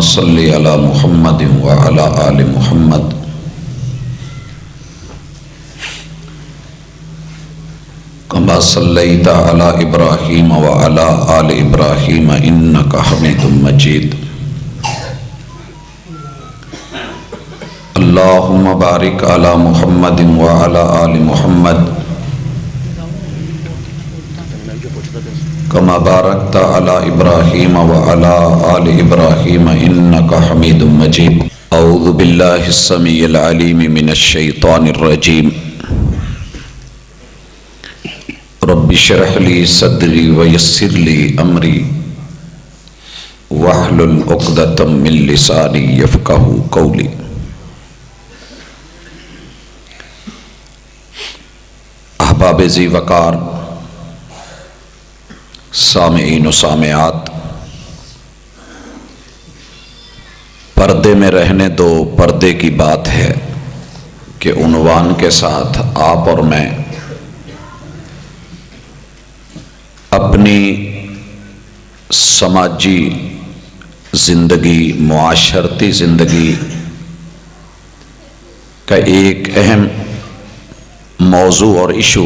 صل علی محمد وعلی آل محمد کما صلیت علی ابراہیم وعلی آل ابراہیم انک حمید مجید اللہم بارک علی محمد وعلی آل محمد کما بارکت علی ابراہیم وعلی آل ابراہیم انک حمید مجید اعوذ باللہ السمیع العلیم من الشیطان الرجیم رب اشرح لی صدری ویسر لی امری واحلل عقدۃ من لسانی یفقہوا قولی۔ احباب ذی وقار، سامعین و سامعات، پردے میں رہنے دو پردے کی بات ہے کہ عنوان کے ساتھ آپ اور میں اپنی سماجی زندگی، معاشرتی زندگی کا ایک اہم موضوع اور ایشو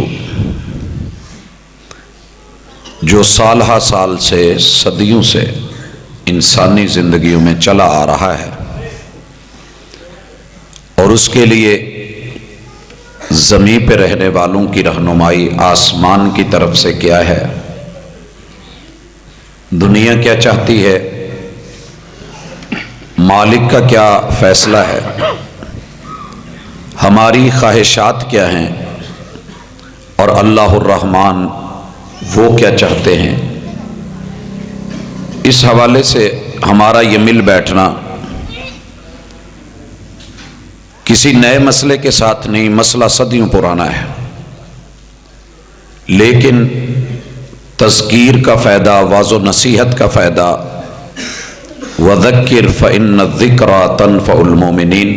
جو سال ہا سال سے، صدیوں سے انسانی زندگیوں میں چلا آ رہا ہے، اور اس کے لیے زمین پہ رہنے والوں کی رہنمائی آسمان کی طرف سے کیا ہے، دنیا کیا چاہتی ہے، مالک کا کیا فیصلہ ہے، ہماری خواہشات کیا ہیں، اور اللہ الرحمن وہ کیا چاہتے ہیں۔ اس حوالے سے ہمارا یہ مل بیٹھنا کسی نئے مسئلے کے ساتھ نہیں، مسئلہ صدیوں پرانا ہے، لیکن تذکیر کا فائدہ، واعظ و نصیحت کا فائدہ، وَذَكِّرْ فَإِنَّ الذِّكْرَىٰ تَنفَعُ الْمُؤْمِنِينَ،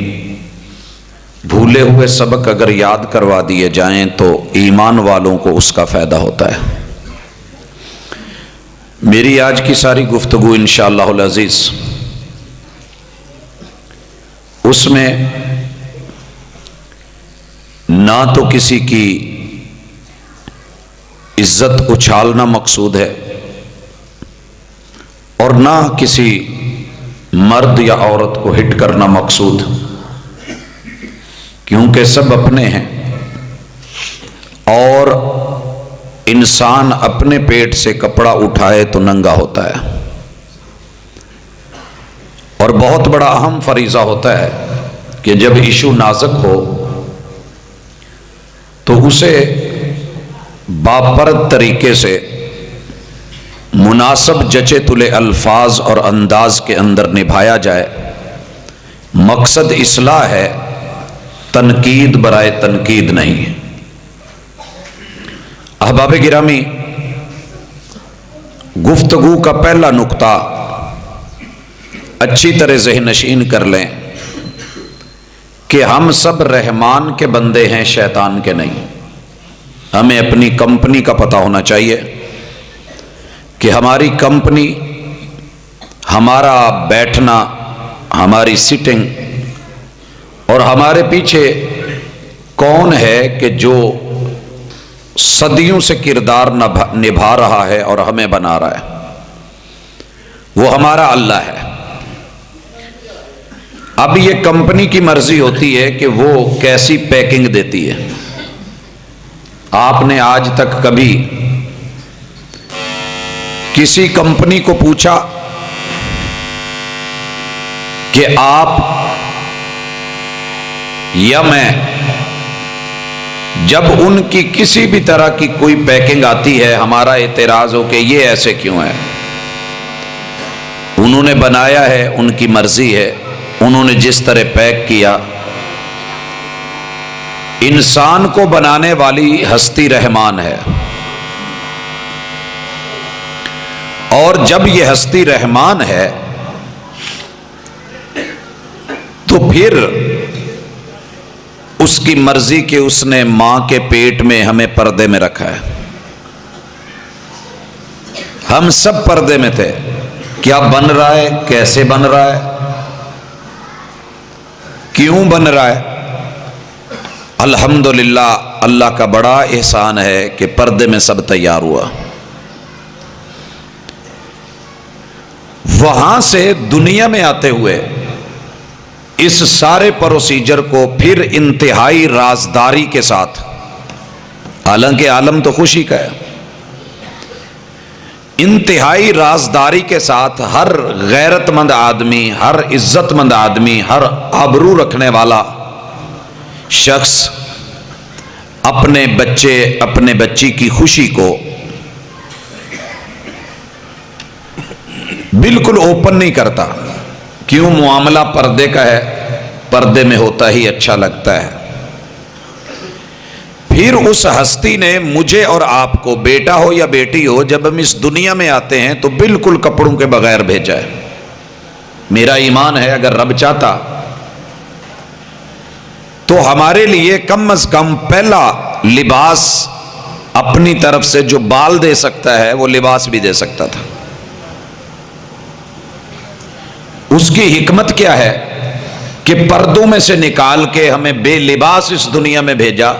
بھولے ہوئے سبق اگر یاد کروا دیے جائیں تو ایمان والوں کو اس کا فائدہ ہوتا ہے۔ میری آج کی ساری گفتگو انشاءاللہ العزیز اس میں نہ تو کسی کی عزت اچھالنا مقصود ہے، اور نہ کسی مرد یا عورت کو ہٹ کرنا مقصود، کیونکہ سب اپنے ہیں، اور انسان اپنے پیٹ سے کپڑا اٹھائے تو ننگا ہوتا ہے، اور بہت بڑا اہم فریضہ ہوتا ہے کہ جب ایشو نازک ہو تو اسے باپرد طریقے سے مناسب جچے تلے الفاظ اور انداز کے اندر نبھایا جائے۔ مقصد اصلاح ہے، تنقید برائے تنقید نہیں۔ احباب گرامی، گفتگو کا پہلا نقطہ اچھی طرح ذہن نشین کر لیں کہ ہم سب رحمان کے بندے ہیں، شیطان کے نہیں۔ ہمیں اپنی کمپنی کا پتہ ہونا چاہیے کہ ہماری کمپنی، ہمارا بیٹھنا، ہماری سیٹنگ اور ہمارے پیچھے کون ہے کہ جو صدیوں سے کردار نبھا رہا ہے اور ہمیں بنا رہا ہے، وہ ہمارا اللہ ہے۔ اب یہ کمپنی کی مرضی ہوتی ہے کہ وہ کیسی پیکنگ دیتی ہے۔ آپ نے آج تک کبھی کسی کمپنی کو پوچھا کہ آپ یا میں جب ان کی کسی بھی طرح کی کوئی پیکنگ آتی ہے، ہمارا اعتراض ہو کہ یہ ایسے کیوں ہے؟ انہوں نے بنایا ہے، ان کی مرضی ہے، انہوں نے جس طرح پیک کیا۔ انسان کو بنانے والی ہستی رحمان ہے، اور جب یہ ہستی رحمان ہے تو پھر اس کی مرضی کہ اس نے ماں کے پیٹ میں ہمیں پردے میں رکھا ہے۔ ہم سب پردے میں تھے، کیا بن رہا ہے، کیسے بن رہا ہے، کیوں بن رہا ہے؟ الحمدللہ اللہ کا بڑا احسان ہے کہ پردے میں سب تیار ہوا۔ وہاں سے دنیا میں آتے ہوئے اس سارے پروسیجر کو پھر انتہائی رازداری کے ساتھ، حالانکہ عالم تو خوشی کا ہے، انتہائی رازداری کے ساتھ ہر غیرت مند آدمی، ہر عزت مند آدمی، ہر آبرو رکھنے والا شخص اپنے بچے، اپنے بچی کی خوشی کو بالکل اوپن نہیں کرتا۔ کیوں؟ معاملہ پردے کا ہے، پردے میں ہوتا ہی اچھا لگتا ہے۔ پھر اس ہستی نے مجھے اور آپ کو، بیٹا ہو یا بیٹی ہو، جب ہم اس دنیا میں آتے ہیں تو بالکل کپڑوں کے بغیر بھیجا ہے۔ میرا ایمان ہے اگر رب چاہتا تو ہمارے لیے کم از کم پہلا لباس اپنی طرف سے جو بال دے سکتا ہے وہ لباس بھی دے سکتا تھا۔ اس کی حکمت کیا ہے کہ پردوں میں سے نکال کے ہمیں بے لباس اس دنیا میں بھیجا،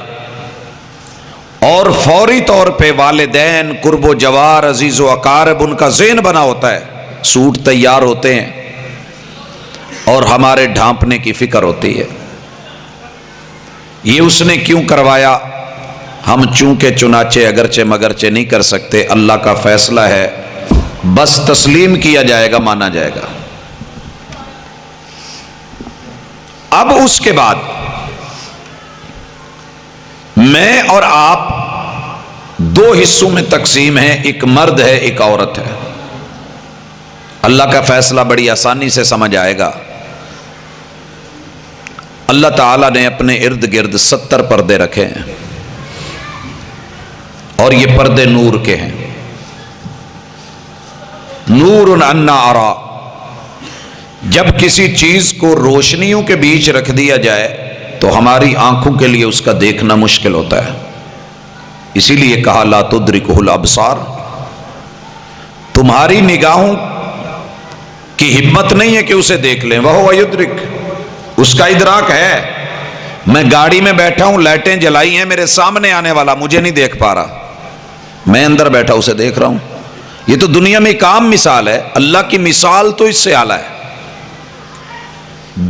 اور فوری طور پہ والدین، قرب و جوار، عزیز و اقارب، ان کا ذہن بنا ہوتا ہے، سوٹ تیار ہوتے ہیں اور ہمارے ڈھانپنے کی فکر ہوتی ہے۔ یہ اس نے کیوں کروایا؟ ہم چونکہ چنانچہ اگرچہ مگرچہ نہیں کر سکتے، اللہ کا فیصلہ ہے، بس تسلیم کیا جائے گا، مانا جائے گا۔ اب اس کے بعد میں اور آپ دو حصوں میں تقسیم ہیں، ایک مرد ہے، ایک عورت ہے۔ اللہ کا فیصلہ بڑی آسانی سے سمجھ آئے گا۔ اللہ تعالیٰ نے اپنے ارد گرد 70 پردے رکھے ہیں، اور یہ پردے نور کے ہیں۔ نور انا ارا، جب کسی چیز کو روشنیوں کے بیچ رکھ دیا جائے تو ہماری آنکھوں کے لیے اس کا دیکھنا مشکل ہوتا ہے، اسی لیے کہا لا تدرکہ الابصار، تمہاری نگاہوں کی ہمت نہیں ہے کہ اسے دیکھ لیں، وہو یدرک، اس کا ادراک ہے۔ میں گاڑی میں بیٹھا ہوں، لائٹیں جلائی ہیں، میرے سامنے آنے والا مجھے نہیں دیکھ پا رہا، میں اندر بیٹھا اسے دیکھ رہا ہوں۔ یہ تو دنیا میں ایک عام مثال ہے، اللہ کی مثال تو اس سے اعلیٰ ہے۔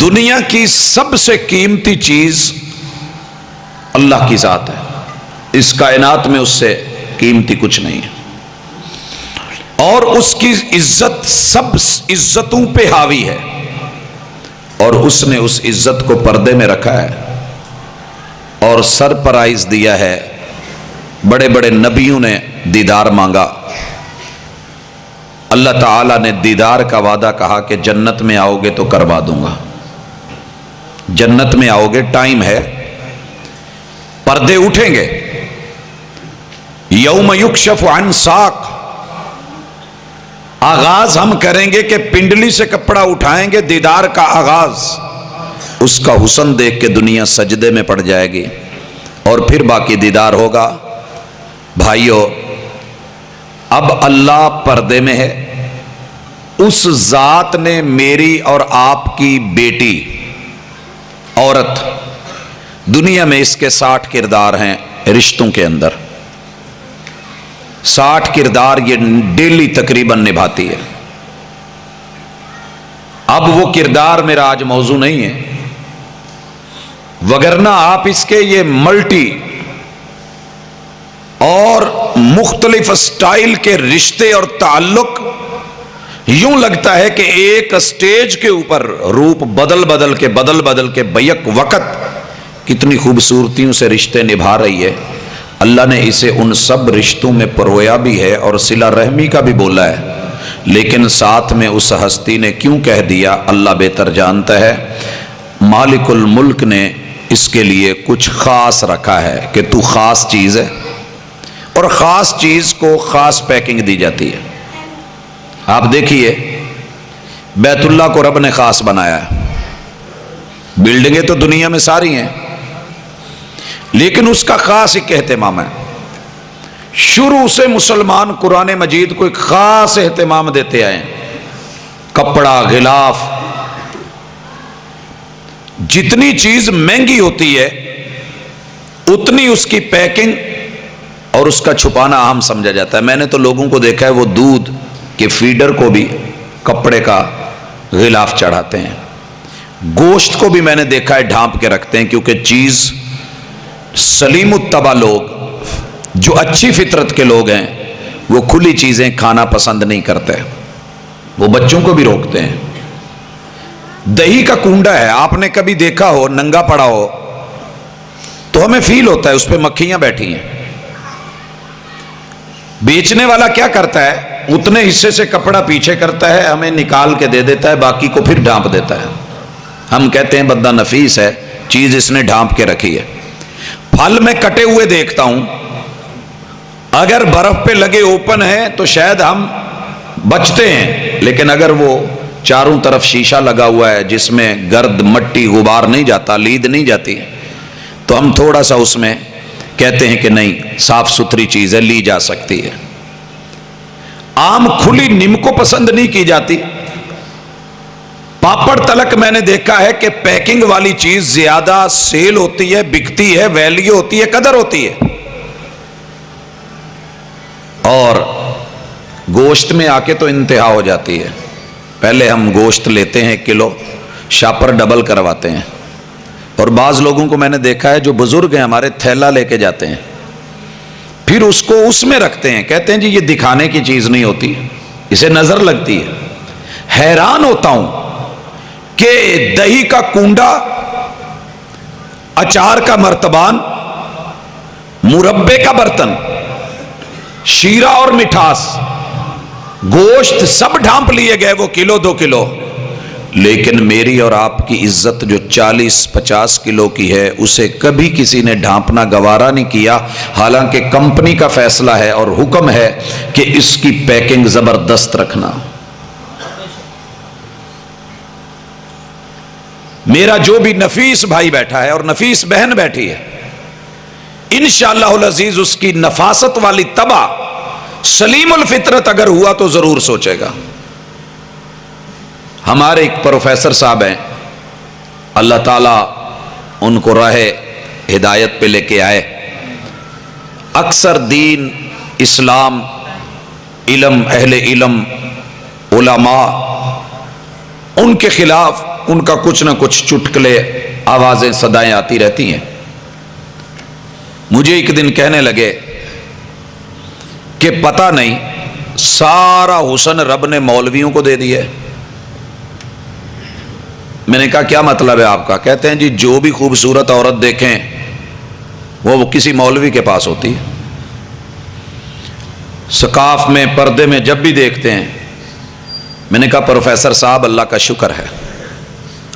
دنیا کی سب سے قیمتی چیز اللہ کی ذات ہے، اس کائنات میں اس سے قیمتی کچھ نہیں ہے، اور اس کی عزت سب عزتوں پہ حاوی ہے، اور اس نے اس عزت کو پردے میں رکھا ہے اور سرپرائز دیا ہے۔ بڑے بڑے نبیوں نے دیدار مانگا، اللہ تعالیٰ نے دیدار کا وعدہ کہا کہ جنت میں آؤ گے تو کروا دوں گا، جنت میں آؤ گے، ٹائم ہے، پردے اٹھیں گے۔ یوم یکشف عن ساق، آغاز ہم کریں گے کہ پنڈلی سے کپڑا اٹھائیں گے، دیدار کا آغاز، اس کا حسن دیکھ کے دنیا سجدے میں پڑ جائے گی، اور پھر باقی دیدار ہوگا۔ بھائیو، اب اللہ پردے میں ہے، اس ذات نے میری اور آپ کی بیٹی عورت، دنیا میں اس کے 60 کردار ہیں رشتوں کے اندر، 60 کردار یہ ڈیلی تقریباً نبھاتی ہے۔ اب وہ کردار میرا آج موضوع نہیں ہے، وگرنہ آپ اس کے یہ ملٹی اور مختلف سٹائل کے رشتے اور تعلق، یوں لگتا ہے کہ ایک سٹیج کے اوپر روپ بدل بدل کے بیک وقت کتنی خوبصورتیوں سے رشتے نبھا رہی ہے۔ اللہ نے اسے ان سب رشتوں میں پرویا بھی ہے اور صلہ رحمی کا بھی بولا ہے، لیکن ساتھ میں اس ہستی نے کیوں کہہ دیا اللہ بہتر جانتا ہے۔ مالک الملک نے اس کے لیے کچھ خاص رکھا ہے کہ تو خاص چیز ہے، اور خاص چیز کو خاص پیکنگ دی جاتی ہے۔ آپ دیکھیے، بیت اللہ کو رب نے خاص بنایا ہے، بلڈنگیں تو دنیا میں ساری ہیں، لیکن اس کا خاص ایک اہتمام ہے۔ شروع سے مسلمان قرآن مجید کو ایک خاص اہتمام دیتے آئے ہیں۔ کپڑا، غلاف، جتنی چیز مہنگی ہوتی ہے اتنی اس کی پیکنگ اور اس کا چھپانا اہم سمجھا جاتا ہے. میں نے تو لوگوں کو دیکھا ہے وہ دودھ کے فیڈر کو بھی کپڑے کا غلاف چڑھاتے ہیں. گوشت کو بھی میں نے دیکھا ہے ڈھانپ کے رکھتے ہیں، کیونکہ چیز سلیم الطبع لوگ جو اچھی فطرت کے لوگ ہیں وہ کھلی چیزیں کھانا پسند نہیں کرتے، وہ بچوں کو بھی روکتے ہیں. دہی کا کنڈا ہے، آپ نے کبھی دیکھا ہو ننگا پڑا ہو تو ہمیں فیل ہوتا ہے اس پہ مکھیاں بیٹھی ہیں. بیچنے والا کیا کرتا ہے، اتنے حصے سے کپڑا پیچھے کرتا ہے، ہمیں نکال کے دے دیتا ہے، باقی کو پھر ڈھانپ دیتا ہے. ہم کہتے ہیں بندہ نفیس ہے، چیز اس نے ڈھانپ کے رکھی ہے. پھل میں کٹے ہوئے دیکھتا ہوں، اگر برف پہ لگے اوپن ہیں تو شاید ہم بچتے ہیں، لیکن اگر وہ چاروں طرف شیشہ لگا ہوا ہے جس میں گرد، مٹی، غبار نہیں جاتا، لید نہیں جاتی، تو ہم تھوڑا سا اس میں کہتے ہیں کہ نہیں صاف ستھری چیز ہے، لی جا سکتی ہے. آم کھلی نیم کو پسند نہیں کی جاتی. پاپڑ تلک میں نے دیکھا ہے کہ پیکنگ والی چیز زیادہ سیل ہوتی ہے، بکتی ہے، ویلیو ہوتی ہے، قدر ہوتی ہے. اور گوشت میں آ کے تو انتہا ہو جاتی ہے. پہلے ہم گوشت لیتے ہیں کلو، شاپر ڈبل کرواتے ہیں، اور بعض لوگوں کو میں نے دیکھا ہے جو بزرگ ہیں ہمارے تھیلا لے کے جاتے ہیں، پھر اس کو اس میں رکھتے ہیں، کہتے ہیں جی یہ دکھانے کی چیز نہیں ہوتی، اسے نظر لگتی ہے. حیران ہوتا ہوں کہ دہی کا کنڈا، اچار کا مرتبان، مربے کا برتن، شیرہ اور مٹھاس، گوشت سب ڈھانپ لیے گئے وہ کلو 2 کلو، لیکن میری اور آپ کی عزت جو 40-50 کلو کی ہے اسے کبھی کسی نے ڈھانپنا گوارا نہیں کیا، حالانکہ کمپنی کا فیصلہ ہے اور حکم ہے کہ اس کی پیکنگ زبردست رکھنا. میرا جو بھی نفیس بھائی بیٹھا ہے اور نفیس بہن بیٹھی ہے، انشاءاللہ العزیز اس کی نفاست والی طبع سلیم الفطرت اگر ہوا تو ضرور سوچے گا. ہمارے ایک پروفیسر صاحب ہیں، اللہ تعالیٰ ان کو راہ ہدایت پہ لے کے آئے. اکثر دین، اسلام، علم، اہل علم، علماء، ان کے خلاف ان کا کچھ نہ کچھ چٹکلے، آوازیں، صدائیں آتی رہتی ہیں. مجھے ایک دن کہنے لگے کہ پتہ نہیں سارا حسن رب نے مولویوں کو دے دیا. میں نے کہا کیا مطلب ہے آپ کا؟ کہتے ہیں جی جو بھی خوبصورت عورت دیکھیں وہ کسی مولوی کے پاس ہوتی ہے. سقاف میں، پردے میں جب بھی دیکھتے ہیں. میں نے کہا پروفیسر صاحب اللہ کا شکر ہے،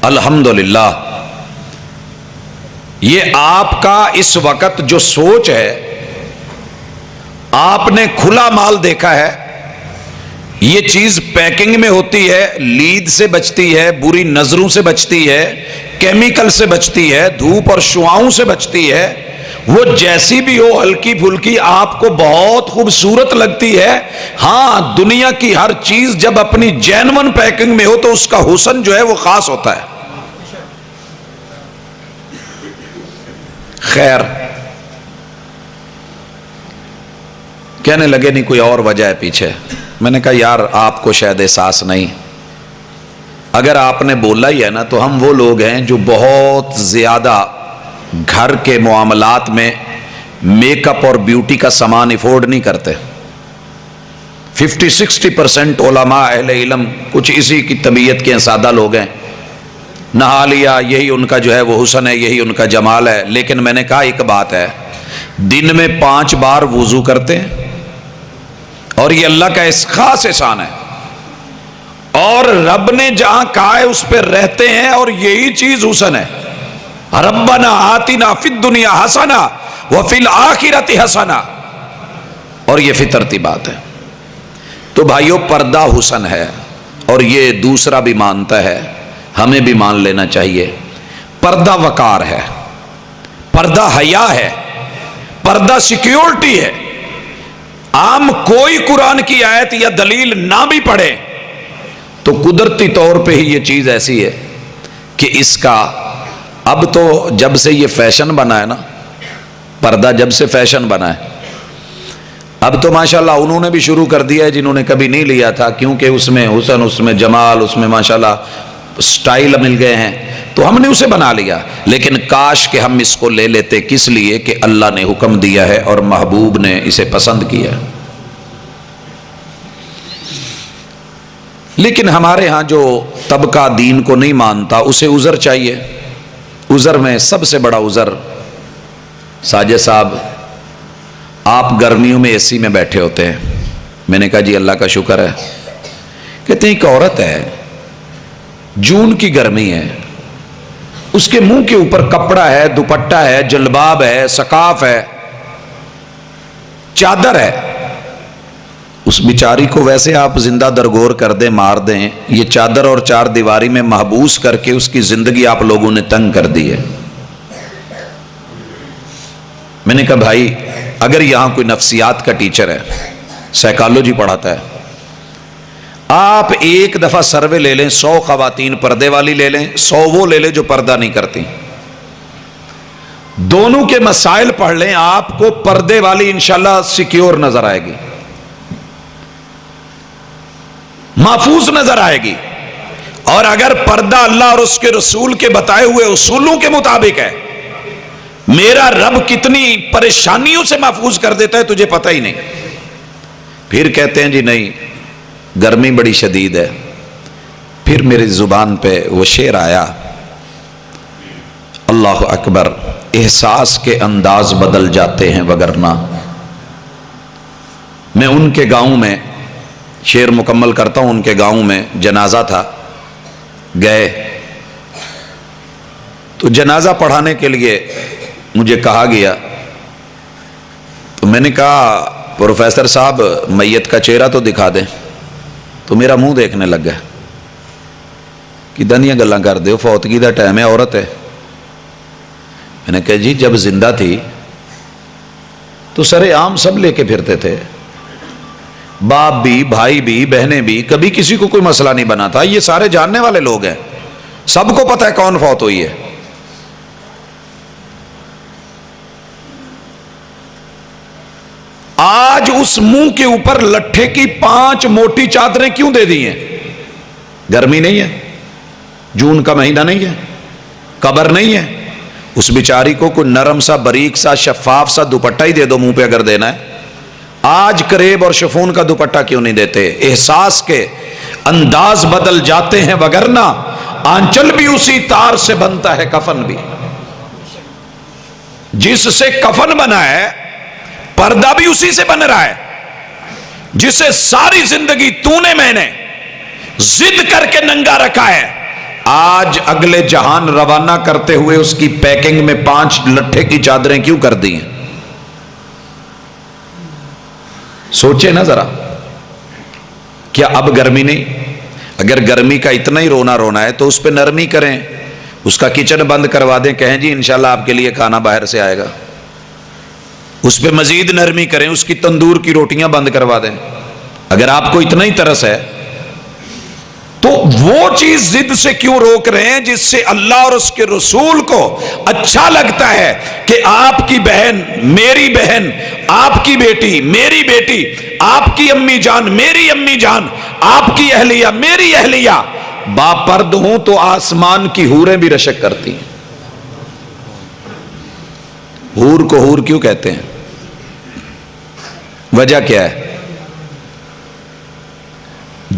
الحمدللہ، یہ آپ کا اس وقت جو سوچ ہے، آپ نے کھلا مال دیکھا ہے، یہ چیز پیکنگ میں ہوتی ہے، لید سے بچتی ہے، بری نظروں سے بچتی ہے، کیمیکل سے بچتی ہے، دھوپ اور شعاعوں سے بچتی ہے. وہ جیسی بھی ہو، ہلکی پھلکی، آپ کو بہت خوبصورت لگتی ہے. ہاں، دنیا کی ہر چیز جب اپنی جینون پیکنگ میں ہو تو اس کا حسن جو ہے وہ خاص ہوتا ہے. خیر، کہنے لگے نہیں کوئی اور وجہ ہے پیچھے. میں نے کہا یار آپ کو شاید احساس نہیں، اگر آپ نے بولا ہی ہے نا تو ہم وہ لوگ ہیں جو بہت زیادہ گھر کے معاملات میں میک اپ اور بیوٹی کا سامان افورڈ نہیں کرتے. 50-60% علماء اہل علم کچھ اسی کی طبیعت کے سادہ لوگ ہیں. نہا لیا، یہی ان کا جو ہے وہ حسن ہے، یہی ان کا جمال ہے. لیکن میں نے کہا ایک بات ہے، دن میں 5 بار وضو کرتے ہیں اور یہ اللہ کا اس خاص احسان ہے، اور رب نے جہاں کہا ہے اس پہ رہتے ہیں، اور یہی چیز حسن ہے. ربنا آتنا فی الدنیا حسنہ وفی الآخرۃ حسنہ، اور یہ فطرتی بات ہے. تو بھائیو پردہ حسن ہے، اور یہ دوسرا بھی مانتا ہے، ہمیں بھی مان لینا چاہیے. پردہ وقار ہے، پردہ حیا ہے، پردہ سیکیورٹی ہے. عام کوئی قرآن کی آیت یا دلیل نہ بھی پڑھے، تو قدرتی طور پہ ہی یہ چیز ایسی ہے کہ اس کا اب تو جب سے یہ فیشن بنا ہے نا، پردہ جب سے فیشن بنا ہے، اب تو ماشاءاللہ انہوں نے بھی شروع کر دیا ہے جنہوں نے کبھی نہیں لیا تھا، کیونکہ اس میں حسن، اس میں جمال، اس میں ماشاءاللہ سٹائل مل گئے ہیں، تو ہم نے اسے بنا لیا۔ لیکن کاش کہ ہم اس کو لے لیتے، کس لیے کہ اللہ نے حکم دیا ہے اور محبوب نے اسے پسند کیا ہے۔ لیکن ہمارے ہاں جو طبقہ دین کو نہیں مانتا اسے عذر چاہیے۔ عذر میں سب سے بڑا عذر، ساجد صاحب آپ گرمیوں میں اے سی میں بیٹھے ہوتے ہیں، میں نے کہا جی اللہ کا شکر ہے، کہتے ہیں ایک عورت ہے، جون کی گرمی ہے، اس کے منہ کے اوپر کپڑا ہے، دوپٹہ ہے، جلباب ہے، سکاف ہے، چادر ہے، اس بیچاری کو ویسے آپ زندہ درگور کر دیں، مار دیں، یہ چادر اور چار دیواری میں محبوس کر کے اس کی زندگی آپ لوگوں نے تنگ کر دی ہے۔ میں نے کہا بھائی اگر یہاں کوئی نفسیات کا ٹیچر ہے، سائیکالوجی پڑھاتا ہے، آپ ایک دفعہ سروے لے لیں، 100 خواتین پردے والی لے لیں، 100 وہ لے لیں جو پردہ نہیں کرتی، دونوں کے مسائل پڑھ لیں، آپ کو پردے والی انشاءاللہ سیکیور نظر آئے گی، محفوظ نظر آئے گی۔ اور اگر پردہ اللہ اور اس کے رسول کے بتائے ہوئے اصولوں کے مطابق ہے، میرا رب کتنی پریشانیوں سے محفوظ کر دیتا ہے تجھے پتہ ہی نہیں۔ پھر کہتے ہیں جی نہیں گرمی بڑی شدید ہے، پھر میری زبان پہ وہ شعر آیا، اللہ اکبر، احساس کے انداز بدل جاتے ہیں وگرنہ۔ میں ان کے گاؤں میں، شعر مکمل کرتا ہوں، ان کے گاؤں میں جنازہ تھا، گئے تو جنازہ پڑھانے کے لیے مجھے کہا گیا، تو میں نے کہا پروفیسر صاحب میت کا چہرہ تو دکھا دیں، تو میرا منہ دیکھنے لگ گیا کہ دنیا گلاں کر دے، فوتگی دا ٹائم ہے، عورت ہے۔ میں نے کہا جی جب زندہ تھی تو سر عام سب لے کے پھرتے تھے، باپ بھی، بھائی بھی، بہنیں بھی، کبھی کسی کو کوئی مسئلہ نہیں بنا تھا، یہ سارے جاننے والے لوگ ہیں، سب کو پتہ ہے کون فوت ہوئی ہے۔ آج اس منہ کے اوپر لٹھے کی 5 موٹی چادریں کیوں دے دی ہیں؟ گرمی نہیں ہے، جون کا مہینہ نہیں ہے، قبر نہیں ہے، اس بیچاری کو کوئی نرم سا، باریک سا، شفاف سا دوپٹہ ہی دے دو منہ پہ اگر دینا ہے۔ آج کریب اور شفون کا دوپٹہ کیوں نہیں دیتے؟ احساس کے انداز بدل جاتے ہیں وگرنہ آنچل بھی اسی تار سے بنتا ہے، کفن بھی جس سے کفن بنا ہے، پردہ بھی اسی سے بن رہا ہے، جسے ساری زندگی تو نے میں نے ضد کر کے ننگا رکھا ہے، آج اگلے جہان روانہ کرتے ہوئے اس کی پیکنگ میں 5 لٹھے کی چادریں کیوں کر دی ہیں؟ سوچے نا ذرا، کیا اب گرمی نہیں؟ اگر گرمی کا اتنا ہی رونا ہے تو اس پہ نرمی کریں، اس کا کچن بند کروا دیں، کہیں جی انشاءاللہ آپ کے لیے کھانا باہر سے آئے گا، اس پہ مزید نرمی کریں، اس کی تندور کی روٹیاں بند کروا دیں۔ اگر آپ کو اتنا ہی ترس ہے تو وہ چیز ضد سے کیوں روک رہے ہیں جس سے اللہ اور اس کے رسول کو اچھا لگتا ہے کہ آپ کی بہن، میری بہن، آپ کی بیٹی، میری بیٹی، آپ کی امی جان، میری امی جان، آپ کی اہلیہ، میری اہلیہ باپرد ہوں تو آسمان کی حوریں بھی رشک کرتی ہیں۔ حور کو حور کیوں کہتے ہیں؟ وجہ کیا ہے؟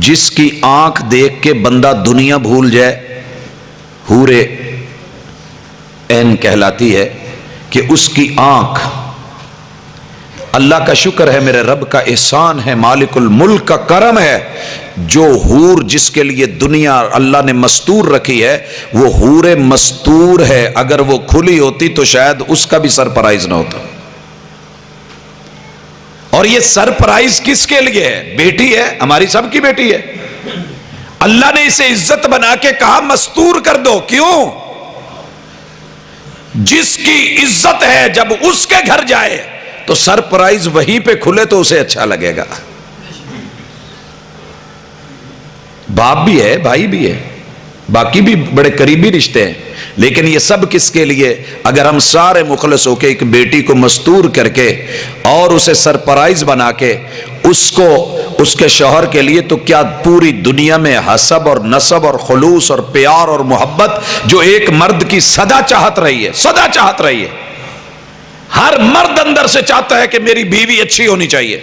جس کی آنکھ دیکھ کے بندہ دنیا بھول جائے، حور عین کہلاتی ہے کہ اس کی آنکھ، اللہ کا شکر ہے، میرے رب کا احسان ہے، مالک الملک کا کرم ہے، جو حور جس کے لیے دنیا اللہ نے مستور رکھی ہے، وہ حور مستور ہے، اگر وہ کھلی ہوتی تو شاید اس کا بھی سرپرائز نہ ہوتا۔ اور یہ سرپرائز کس کے لیے ہے؟ بیٹی ہے، ہماری سب کی بیٹی ہے، اللہ نے اسے عزت بنا کے کہا مستور کر دو۔ کیوں؟ جس کی عزت ہے جب اس کے گھر جائے تو سرپرائز وہیں پہ کھلے تو اسے اچھا لگے گا۔ باپ بھی ہے، بھائی بھی ہے، باقی بھی بڑے قریبی رشتے ہیں، لیکن یہ سب کس کے لیے؟ اگر ہم سارے مخلص ہو کے ایک بیٹی کو مستور کر کے اور اسے سرپرائز بنا کے اس کو اس کے شوہر کے لیے، تو کیا پوری دنیا میں حسب اور نسب اور خلوص اور پیار اور محبت جو ایک مرد کی سدا چاہت رہی ہے، سدا چاہت رہی ہے، ہر مرد اندر سے چاہتا ہے کہ میری بیوی اچھی ہونی چاہیے،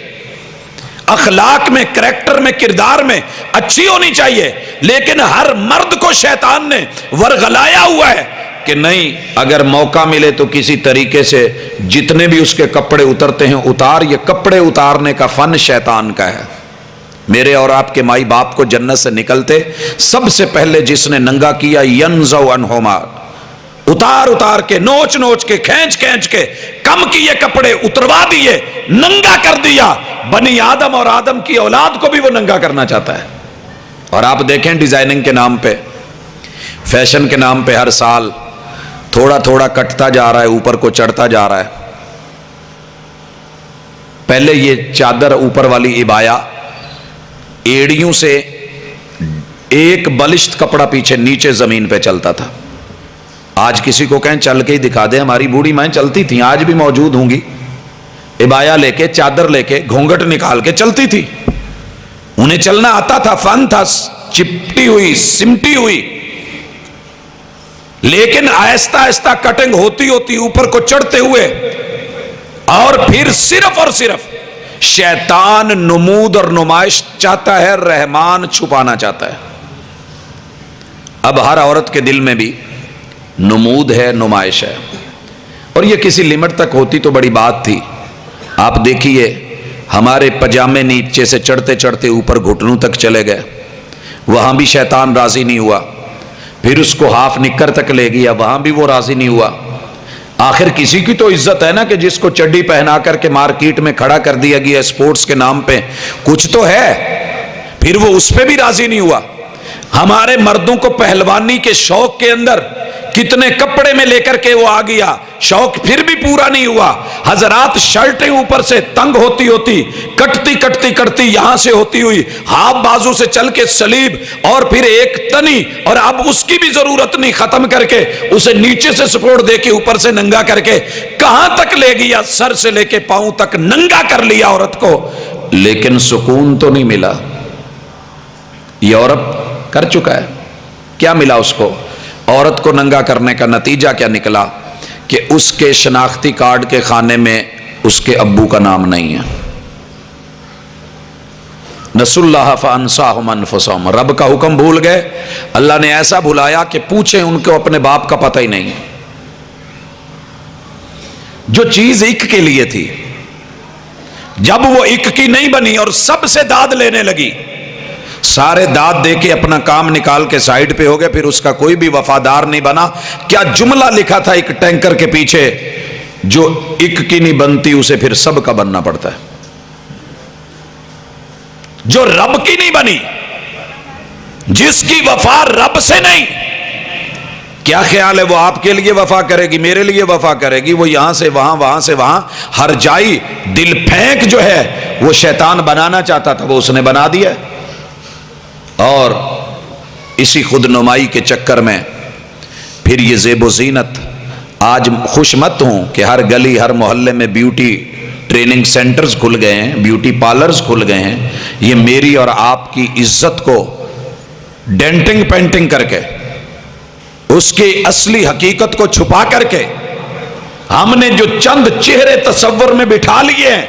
اخلاق میں، کریکٹر میں، کردار میں اچھی ہونی چاہیے، لیکن ہر مرد کو شیطان نے ورغلایا ہوا ہے کہ نہیں، اگر موقع ملے تو کسی طریقے سے جتنے بھی اس کے کپڑے اترتے ہیں اتار۔ یہ کپڑے اتارنے کا فن شیطان کا ہے۔ میرے اور آپ کے مائی باپ کو جنت سے نکلتے سب سے پہلے جس نے ننگا کیا، ینزع عنہما، اتار اتار کے، نوچ نوچ کے، کھینچ کھینچ کے کم کیے کپڑے اتروا دیے، ننگا کر دیا۔ بنی آدم اور آدم کی اولاد کو بھی وہ ننگا کرنا چاہتا ہے۔ اور آپ دیکھیں ڈیزائننگ کے نام پہ، فیشن کے نام پہ ہر سال تھوڑا تھوڑا کٹتا جا رہا ہے، اوپر کو چڑھتا جا رہا ہے۔ پہلے یہ چادر اوپر والی عبایا ایڑیوں سے ایک بلشت کپڑا پیچھے نیچے زمین پہ چلتا تھا۔ آج کسی کو کہیں چل کے ہی دکھا دیں، ہماری بوڑھی مائیں چلتی تھیں، آج بھی موجود ہوں گی، عبایا لے کے، چادر لے کے، گھونگھٹ نکال کے چلتی تھی، انہیں چلنا آتا تھا، فن تھا، چپٹی ہوئی، سمٹی ہوئی، لیکن آہستہ آہستہ کٹنگ ہوتی ہوتی اوپر کو چڑھتے ہوئے، اور پھر صرف اور صرف شیطان نمود اور نمائش چاہتا ہے، رحمان چھپانا چاہتا ہے۔ اب ہر عورت کے دل میں بھی نمود ہے، نمائش ہے، اور یہ کسی لمٹ تک ہوتی تو بڑی بات تھی۔ آپ دیکھیے ہمارے پجامے نیچے سے چڑھتے چڑھتے اوپر گھٹنوں تک چلے گئے، وہاں بھی شیطان راضی نہیں ہوا، پھر اس کو ہاف نکر تک لے گیا، وہاں بھی وہ راضی نہیں ہوا۔ آخر کسی کی تو عزت ہے نا کہ جس کو چڈی پہنا کر کے مارکیٹ میں کھڑا کر دیا گیا اسپورٹس کے نام پہ، کچھ تو ہے، پھر وہ اس پہ بھی راضی نہیں ہوا۔ ہمارے مردوں کو پہلوانی کے شوق کے اندر کتنے کپڑے میں لے کر کے وہ آ گیا، شوق پھر بھی پورا نہیں ہوا۔ حضرات شرٹیں اوپر سے تنگ ہوتی ہوتی، کٹتی کٹتی کٹتی، یہاں سے ہوتی ہوئی ہاف بازو سے چل کے سلیب، اور پھر ایک تنی، اور اب اس کی بھی ضرورت نہیں، ختم کر کے اسے نیچے سے سپورٹ دے کے اوپر سے ننگا کر کے کہاں تک لے گیا، سر سے لے کے پاؤں تک ننگا کر لیا عورت کو، لیکن سکون تو نہیں ملا۔ یہ عورت کر چکا ہے، کیا ملا اس کو؟ عورت کو ننگا کرنے کا نتیجہ کیا نکلا کہ اس کے شناختی کارڈ کے خانے میں اس کے ابو کا نام نہیں ہے۔ نسوا اللہ فانساہم انفسہم، رب کا حکم بھول گئے، اللہ نے ایسا بھلایا کہ پوچھیں ان کو اپنے باپ کا پتہ ہی نہیں۔ جو چیز ایک کے لیے تھی، جب وہ ایک کی نہیں بنی اور سب سے داد لینے لگی، سارے داد دے کے اپنا کام نکال کے سائیڈ پہ ہو گئے، پھر اس کا کوئی بھی وفادار نہیں بنا۔ کیا جملہ لکھا تھا ایک ٹینکر کے پیچھے، جو ایک کی نہیں بنتی اسے پھر سب کا بننا پڑتا ہے۔ جو رب کی نہیں بنی، جس کی وفا رب سے نہیں، کیا خیال ہے وہ آپ کے لیے وفا کرے گی، میرے لیے وفا کرے گی؟ وہ یہاں سے وہاں، وہاں سے وہاں، ہر جائی دل پھینک جو ہے وہ شیطان بنانا چاہتا تھا، وہ اس نے بنا دیا۔ اور اسی خود نمائی کے چکر میں پھر یہ زیب و زینت، آج خوش مت ہوں کہ ہر گلی ہر محلے میں بیوٹی ٹریننگ سینٹرز کھل گئے ہیں، بیوٹی پارلرز کھل گئے ہیں۔ یہ میری اور آپ کی عزت کو ڈینٹنگ پینٹنگ کر کے، اس کی اصلی حقیقت کو چھپا کر کے، ہم نے جو چند چہرے تصور میں بٹھا لیے ہیں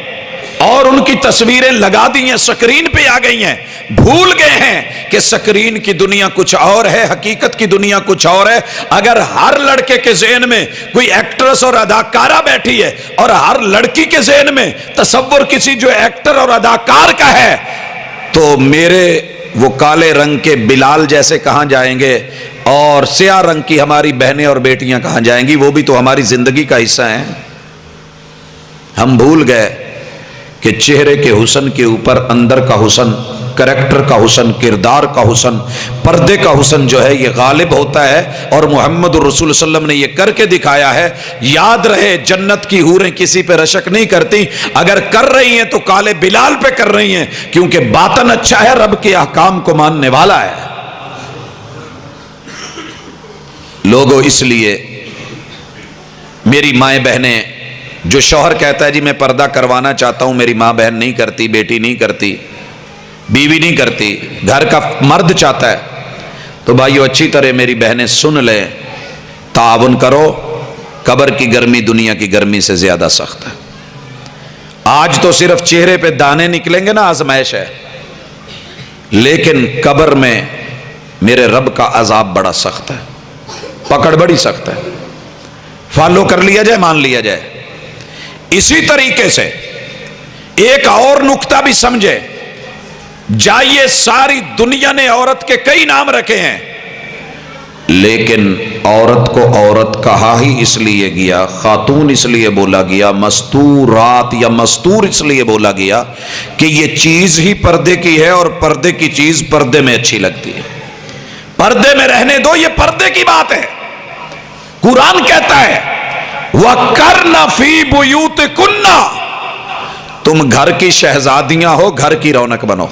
اور ان کی تصویریں لگا دی ہیں، سکرین پہ آ گئی ہیں، بھول گئے ہیں کہ سکرین کی دنیا کچھ اور ہے، حقیقت کی دنیا کچھ اور ہے۔ اگر ہر لڑکے کے ذہن میں کوئی ایکٹریس اور اداکارہ بیٹھی ہے، اور ہر لڑکی کے ذہن میں تصور کسی جو ایکٹر اور اداکار کا ہے، تو میرے وہ کالے رنگ کے بلال جیسے کہاں جائیں گے، اور سیاہ رنگ کی ہماری بہنیں اور بیٹیاں کہاں جائیں گی؟ وہ بھی تو ہماری زندگی کا حصہ ہیں۔ ہم بھول گئے کہ چہرے کے حسن کے اوپر اندر کا حسن کریکٹر کا حسن، کردار کا حسن، پردے کا حسن جو ہے یہ غالب ہوتا ہے، اور محمد الرسول صلی اللہ علیہ وسلم نے یہ کر کے دکھایا ہے۔ یاد رہے جنت کی حوریں کسی پہ رشک نہیں کرتی، اگر کر رہی ہیں تو کالے بلال پہ کر رہی ہیں، کیونکہ باطن اچھا ہے، رب کے احکام کو ماننے والا ہے۔ لوگوں اس لیے میری مائیں بہنیں، جو شوہر کہتا ہے جی میں پردہ کروانا چاہتا ہوں، میری ماں بہن نہیں کرتی، بیٹی نہیں کرتی، بیوی نہیں کرتی، گھر کا مرد چاہتا ہے، تو بھائیو اچھی طرح میری بہنیں سن لیں، تعاون کرو، قبر کی گرمی دنیا کی گرمی سے زیادہ سخت ہے۔ آج تو صرف چہرے پہ دانے نکلیں گے نا، آزمائش ہے، لیکن قبر میں میرے رب کا عذاب بڑا سخت ہے، پکڑ بڑی سخت ہے۔ فالو کر لیا جائے، مان لیا جائے۔ اسی طریقے سے ایک اور نکتہ بھی سمجھے، جائیے ساری دنیا نے عورت کے کئی نام رکھے ہیں، لیکن عورت کو عورت کہا ہی اس لیے گیا، خاتون اس لیے بولا گیا، مستورات یا مستور اس لیے بولا گیا کہ یہ چیز ہی پردے کی ہے، اور پردے کی چیز پردے میں اچھی لگتی ہے، پردے میں رہنے دو، یہ پردے کی بات ہے۔ قرآن کہتا ہے وَقَرْنَ فِي بُيُوتِكُنَّ، تم گھر کی شہزادیاں ہو، گھر کی رونق بنو،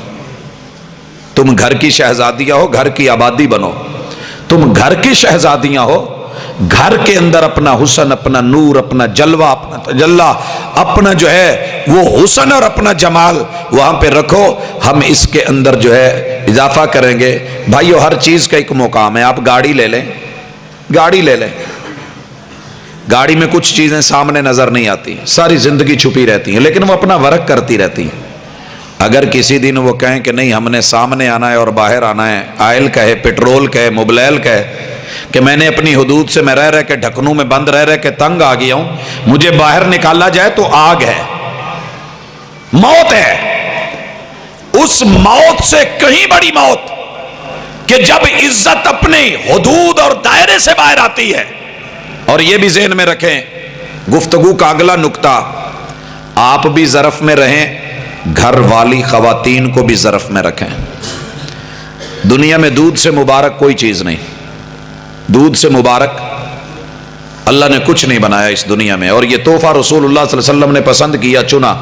تم گھر کی شہزادیاں ہو، گھر کی آبادی بنو، تم گھر کی شہزادیاں ہو، گھر کے اندر اپنا حسن، اپنا نور، اپنا جلوہ، اپنا تجلی، اپنا جو ہے وہ حسن اور اپنا جمال وہاں پہ رکھو۔ ہم اس کے اندر جو ہے اضافہ کریں گے۔ بھائیو ہر چیز کا ایک مقام ہے، آپ گاڑی لے لیں، گاڑی لے لیں، گاڑی میں کچھ چیزیں سامنے نظر نہیں آتی، ساری زندگی چھپی رہتی ہیں، لیکن وہ اپنا ورک کرتی رہتی ہیں۔ اگر کسی دن وہ کہیں کہ نہیں ہم نے سامنے آنا ہے اور باہر آنا ہے، آئل کہے، پیٹرول کہے، موبلائل کہے کہ میں نے اپنی حدود سے میں رہ کے ڈھکنوں میں بند رہ کے تنگ آ گیا ہوں، مجھے باہر نکالا جائے تو آگ ہے، موت ہے۔ اس موت سے کہیں بڑی موت کہ جب عزت اپنے حدود اور دائرے سے باہر آتی ہے۔ اور یہ بھی ذہن میں رکھیں، گفتگو کا اگلا نکتہ، آپ بھی ظرف میں رہیں، گھر والی خواتین کو بھی ظرف میں رکھیں۔ دنیا میں دودھ سے مبارک کوئی چیز نہیں، دودھ سے مبارک اللہ نے کچھ نہیں بنایا اس دنیا میں، اور یہ تحفہ رسول اللہ صلی اللہ علیہ وسلم نے پسند کیا، چنا۔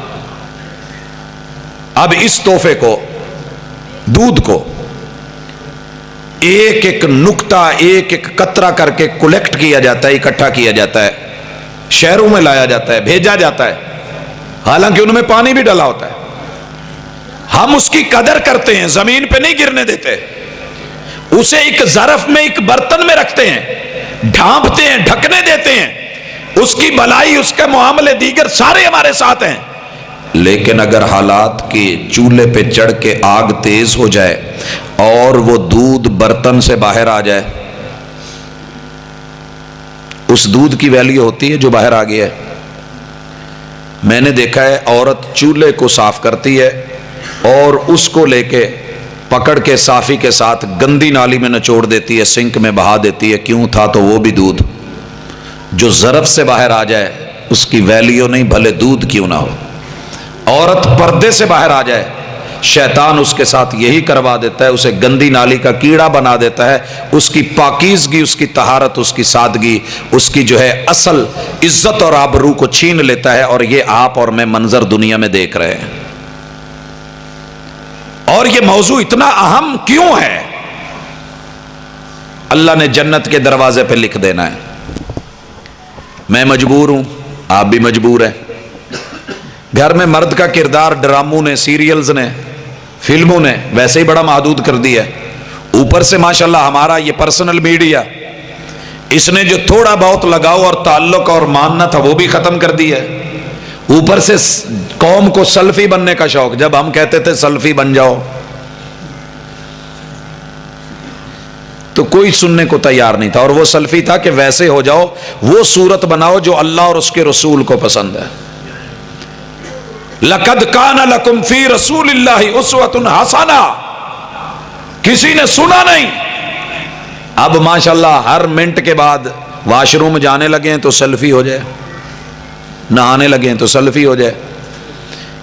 اب اس تحفے کو، دودھ کو ایک ایک نکتہ، ایک ایک قطرہ کر کے کلیکٹ کیا جاتا ہے، اکٹھا کیا جاتا ہے، شہروں میں لایا جاتا ہے، بھیجا جاتا ہے، حالانکہ ان میں پانی بھی ڈلا ہوتا ہے۔ ہم اس کی قدر کرتے ہیں، زمین پہ نہیں گرنے دیتے، اسے ایک ظرف میں، ایک برتن میں رکھتے ہیں، ڈھانپتے ہیں، ڈھکنے دیتے ہیں، اس کی بلائی، اس کے معاملے دیگر سارے ہمارے ساتھ ہیں۔ لیکن اگر حالات کے چولہے پہ چڑھ کے آگ تیز ہو جائے اور وہ دودھ برتن سے باہر آ جائے، اس دودھ کی ویلیو ہوتی ہے جو باہر آ گیا ہے۔ میں نے دیکھا ہے عورت چولہے کو صاف کرتی ہے اور اس کو لے کے پکڑ کے صافی کے ساتھ گندی نالی میں نچوڑ دیتی ہے، سنک میں بہا دیتی ہے، کیوں تھا تو وہ بھی دودھ جو ظرف سے باہر آ جائے اس کی ویلیو نہیں، بھلے دودھ کیوں نہ ہو۔ عورت پردے سے باہر آ جائے، شیطان اس کے ساتھ یہی کروا دیتا ہے، اسے گندی نالی کا کیڑا بنا دیتا ہے، اس کی پاکیزگی، اس کی طہارت، اس کی سادگی، اس کی جو ہے اصل عزت اور آبرو کو چھین لیتا ہے۔ اور یہ آپ اور میں منظر دنیا میں دیکھ رہے ہیں۔ اور یہ موضوع اتنا اہم کیوں ہے؟ اللہ نے جنت کے دروازے پہ لکھ دینا ہے۔ میں مجبور ہوں، آپ بھی مجبور ہیں۔ گھر میں مرد کا کردار ڈراموں نے، سیریلز نے، فلموں نے ویسے ہی بڑا محدود کر دیا ہے، اوپر سے ماشاءاللہ ہمارا یہ پرسنل میڈیا، اس نے جو تھوڑا بہت لگاؤ اور تعلق اور ماننا تھا وہ بھی ختم کر دیا ہے۔ اوپر سے قوم کو سلفی بننے کا شوق، جب ہم کہتے تھے سلفی بن جاؤ تو کوئی سننے کو تیار نہیں تھا، اور وہ سلفی تھا کہ ویسے ہو جاؤ، وہ صورت بناؤ جو اللہ اور اس کے رسول کو پسند ہے۔ لَقَدْ كَانَ لَكُمْ فِي رَسُولِ اللَّهِ أُسْوَةٌ حَسَنَةٌ، کسی نے سنا نہیں۔ اب ماشاءاللہ ہر منٹ کے بعد واش روم جانے لگے ہیں تو سیلفی ہو جائے، نہانے لگے ہیں تو سیلفی ہو جائے۔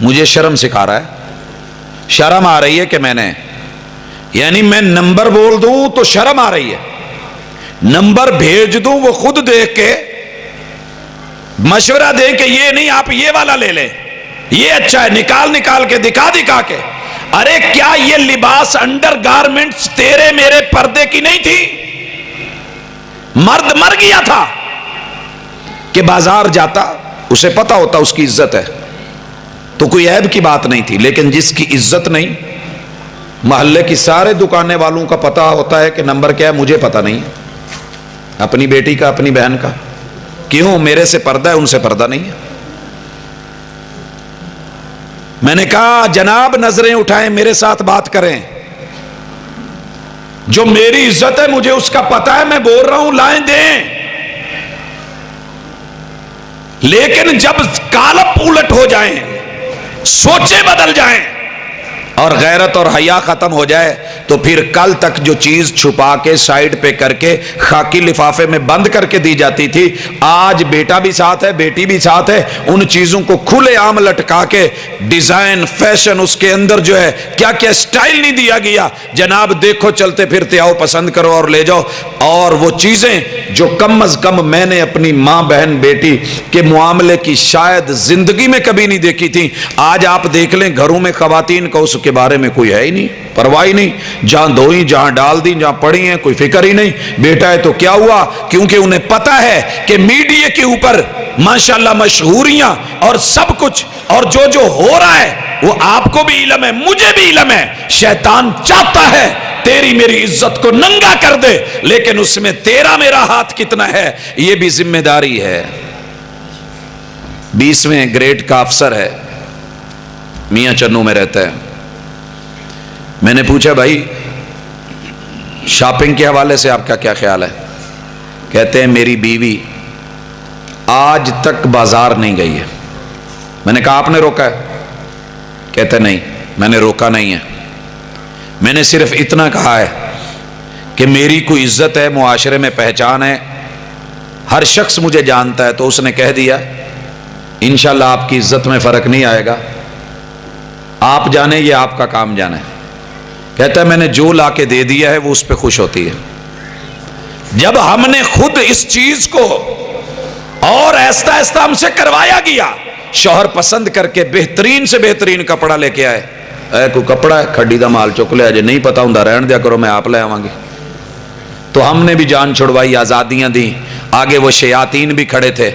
مجھے شرم سکھا رہا ہے. شرم آ رہی ہے کہ میں نے، یعنی میں نمبر بول دوں تو شرم آ رہی ہے، نمبر بھیج دوں وہ خود دیکھ کے مشورہ دے کہ یہ نہیں آپ یہ والا لے لیں، یہ اچھا ہے، نکال کے دکھا کے. ارے کیا یہ لباس انڈر گارمنٹس تیرے میرے پردے کی نہیں تھی؟ مرد مر گیا تھا کہ بازار جاتا اسے پتا ہوتا اس کی عزت ہے تو کوئی عیب کی بات نہیں تھی، لیکن جس کی عزت نہیں، محلے کی سارے دکانے والوں کا پتا ہوتا ہے کہ نمبر کیا ہے، مجھے پتا نہیں، اپنی بیٹی کا اپنی بہن کا. کیوں؟ میرے سے پردہ ہے، ان سے پردہ نہیں ہے. میں نے کہا جناب نظریں اٹھائیں، میرے ساتھ بات کریں، جو میری عزت ہے مجھے اس کا پتا ہے، میں بول رہا ہوں لائیں دیں. لیکن جب کالب الٹ ہو جائیں، سوچیں بدل جائیں اور غیرت اور حیا ختم ہو جائے تو پھر کل تک جو چیز چھپا کے سائیڈ پہ کر کے خاکی لفافے میں بند کر کے دی جاتی تھی، آج بیٹا بھی ساتھ ہے، بیٹی بھی ساتھ ہے، ان چیزوں کو کھلے عام لٹکا کے ڈیزائن فیشن اس کے اندر جو ہے کیا کیا سٹائل نہیں دیا گیا. جناب دیکھو چلتے پھرتے آؤ، پسند کرو اور لے جاؤ. اور وہ چیزیں جو کم از کم میں نے اپنی ماں بہن بیٹی کے معاملے کی شاید زندگی میں کبھی نہیں دیکھی تھی، آج آپ دیکھ لیں گھروں میں خواتین کا اس کے بارے میں کوئی ہے ہی نہیں، پرواہ ہی نہیں، جہاں دھوئی جہاں ڈال دی جہاں پڑی ہیں کوئی فکر ہی نہیں. بیٹا ہے تو کیا ہوا؟ کیونکہ انہیں پتا ہے کہ میڈیا کے اوپر ماشاءاللہ مشہوریاں اور سب کچھ اور جو ہو رہا ہے وہ آپ کو بھی علم ہے، مجھے بھی علم ہے. شیطان چاہتا ہے تیری میری عزت کو ننگا کر دے، لیکن اس میں تیرا میرا ہاتھ کتنا ہے یہ بھی ذمہ داری ہے. 20ویں گریڈ کا افسر ہے، میاں چنو میں رہتا ہے. میں نے پوچھا بھائی شاپنگ کے حوالے سے آپ کا کیا خیال ہے؟ کہتے ہیں میری بیوی آج تک بازار نہیں گئی ہے. میں نے کہا آپ نے روکا ہے؟ کہتے نہیں میں نے روکا نہیں ہے، میں نے صرف اتنا کہا ہے کہ میری کوئی عزت ہے، معاشرے میں پہچان ہے، ہر شخص مجھے جانتا ہے. تو اس نے کہہ دیا انشاءاللہ آپ کی عزت میں فرق نہیں آئے گا، آپ جانے یہ آپ کا کام جانے. کہتا ہے میں نے جو لا کے دے دیا ہے وہ اس پہ خوش ہوتی ہے. جب ہم نے خود اس چیز کو اور ایستا ایستا ہم سے کروایا گیا، شوہر پسند کر کے بہترین سے بہترین کپڑا لے کے آئے، اے کوئی کپڑا ہے کھڈی دا مال چک لیا، جے نہیں پتا ہوں رہن دیا کرو میں آپ لے آواں گی. تو ہم نے بھی جان چھڑوائی، آزادیاں دی. آگے وہ شیاطین بھی کھڑے تھے.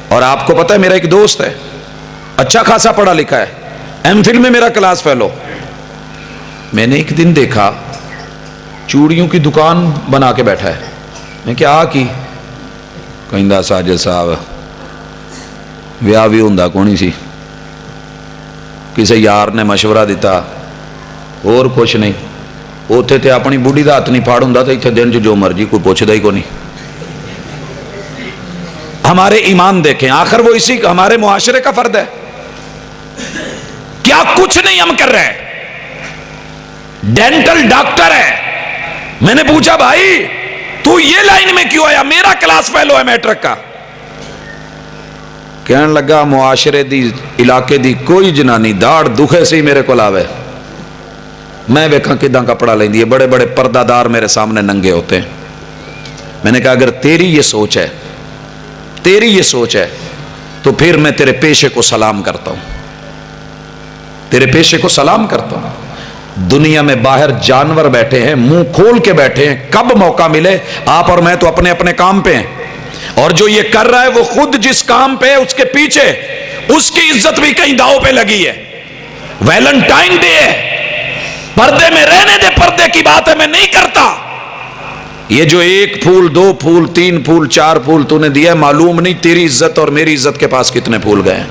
اور آپ کو پتا ہے میرا ایک دوست ہے اچھا خاصا پڑھا لکھا ہے، ایم فل میں میرا کلاس فیلو. میں نے ایک دن دیکھا چوڑیوں کی دکان بنا کے بیٹھا ہے. میں کیا کی کہندا ساجد صاحب ویاہ بھی ہوندا کونی سی، کسی یار نے مشورہ دیتا اور کچھ نہیں. اوتھے تے اپنی بوڑھی دا ہاتھ نہیں پھاڑ ہوندا تے ایتھے دن جو مرضی کوئی پوچھدا ہی کونی. ہمارے ایمان دیکھیں، آخر وہ اسی ہمارے معاشرے کا فرد ہے. کیا کچھ نہیں ہم کر رہے. ڈینٹل ڈاکٹر ہے. میں نے پوچھا بھائی تو یہ لائن میں کیوں آیا؟ میرا کلاس فیلو ہے میٹرک کا. کہنے لگا معاشرے دی علاقے دی کوئی جنانی داڑھ دکھے سے ہی میرے کو لاوے، میں ویکھاں کداں کپڑا لیندی ہے، بڑے بڑے پردہ دار میرے سامنے ننگے ہوتے ہیں. میں نے کہا اگر تیری یہ سوچ ہے، تیری یہ سوچ ہے تو پھر میں تیرے پیشے کو سلام کرتا ہوں، تیرے پیشے کو سلام کرتا ہوں. دنیا میں باہر جانور بیٹھے ہیں منہ کھول کے بیٹھے ہیں، کب موقع ملے آپ اور میں تو اپنے اپنے کام پہ ہیں. اور جو یہ کر رہا ہے وہ خود جس کام پہ اس کے پیچھے اس کی عزت بھی کہیں داؤ پہ لگی ہے. ویلنٹائن ڈے ہے، پردے میں رہنے دے، پردے کی بات ہے میں نہیں کرتا. یہ جو 1 پھول 2 پھول 3 پھول 4 پھول تو نے دیا ہے، معلوم نہیں تیری عزت اور میری عزت کے پاس کتنے پھول گئے ہیں.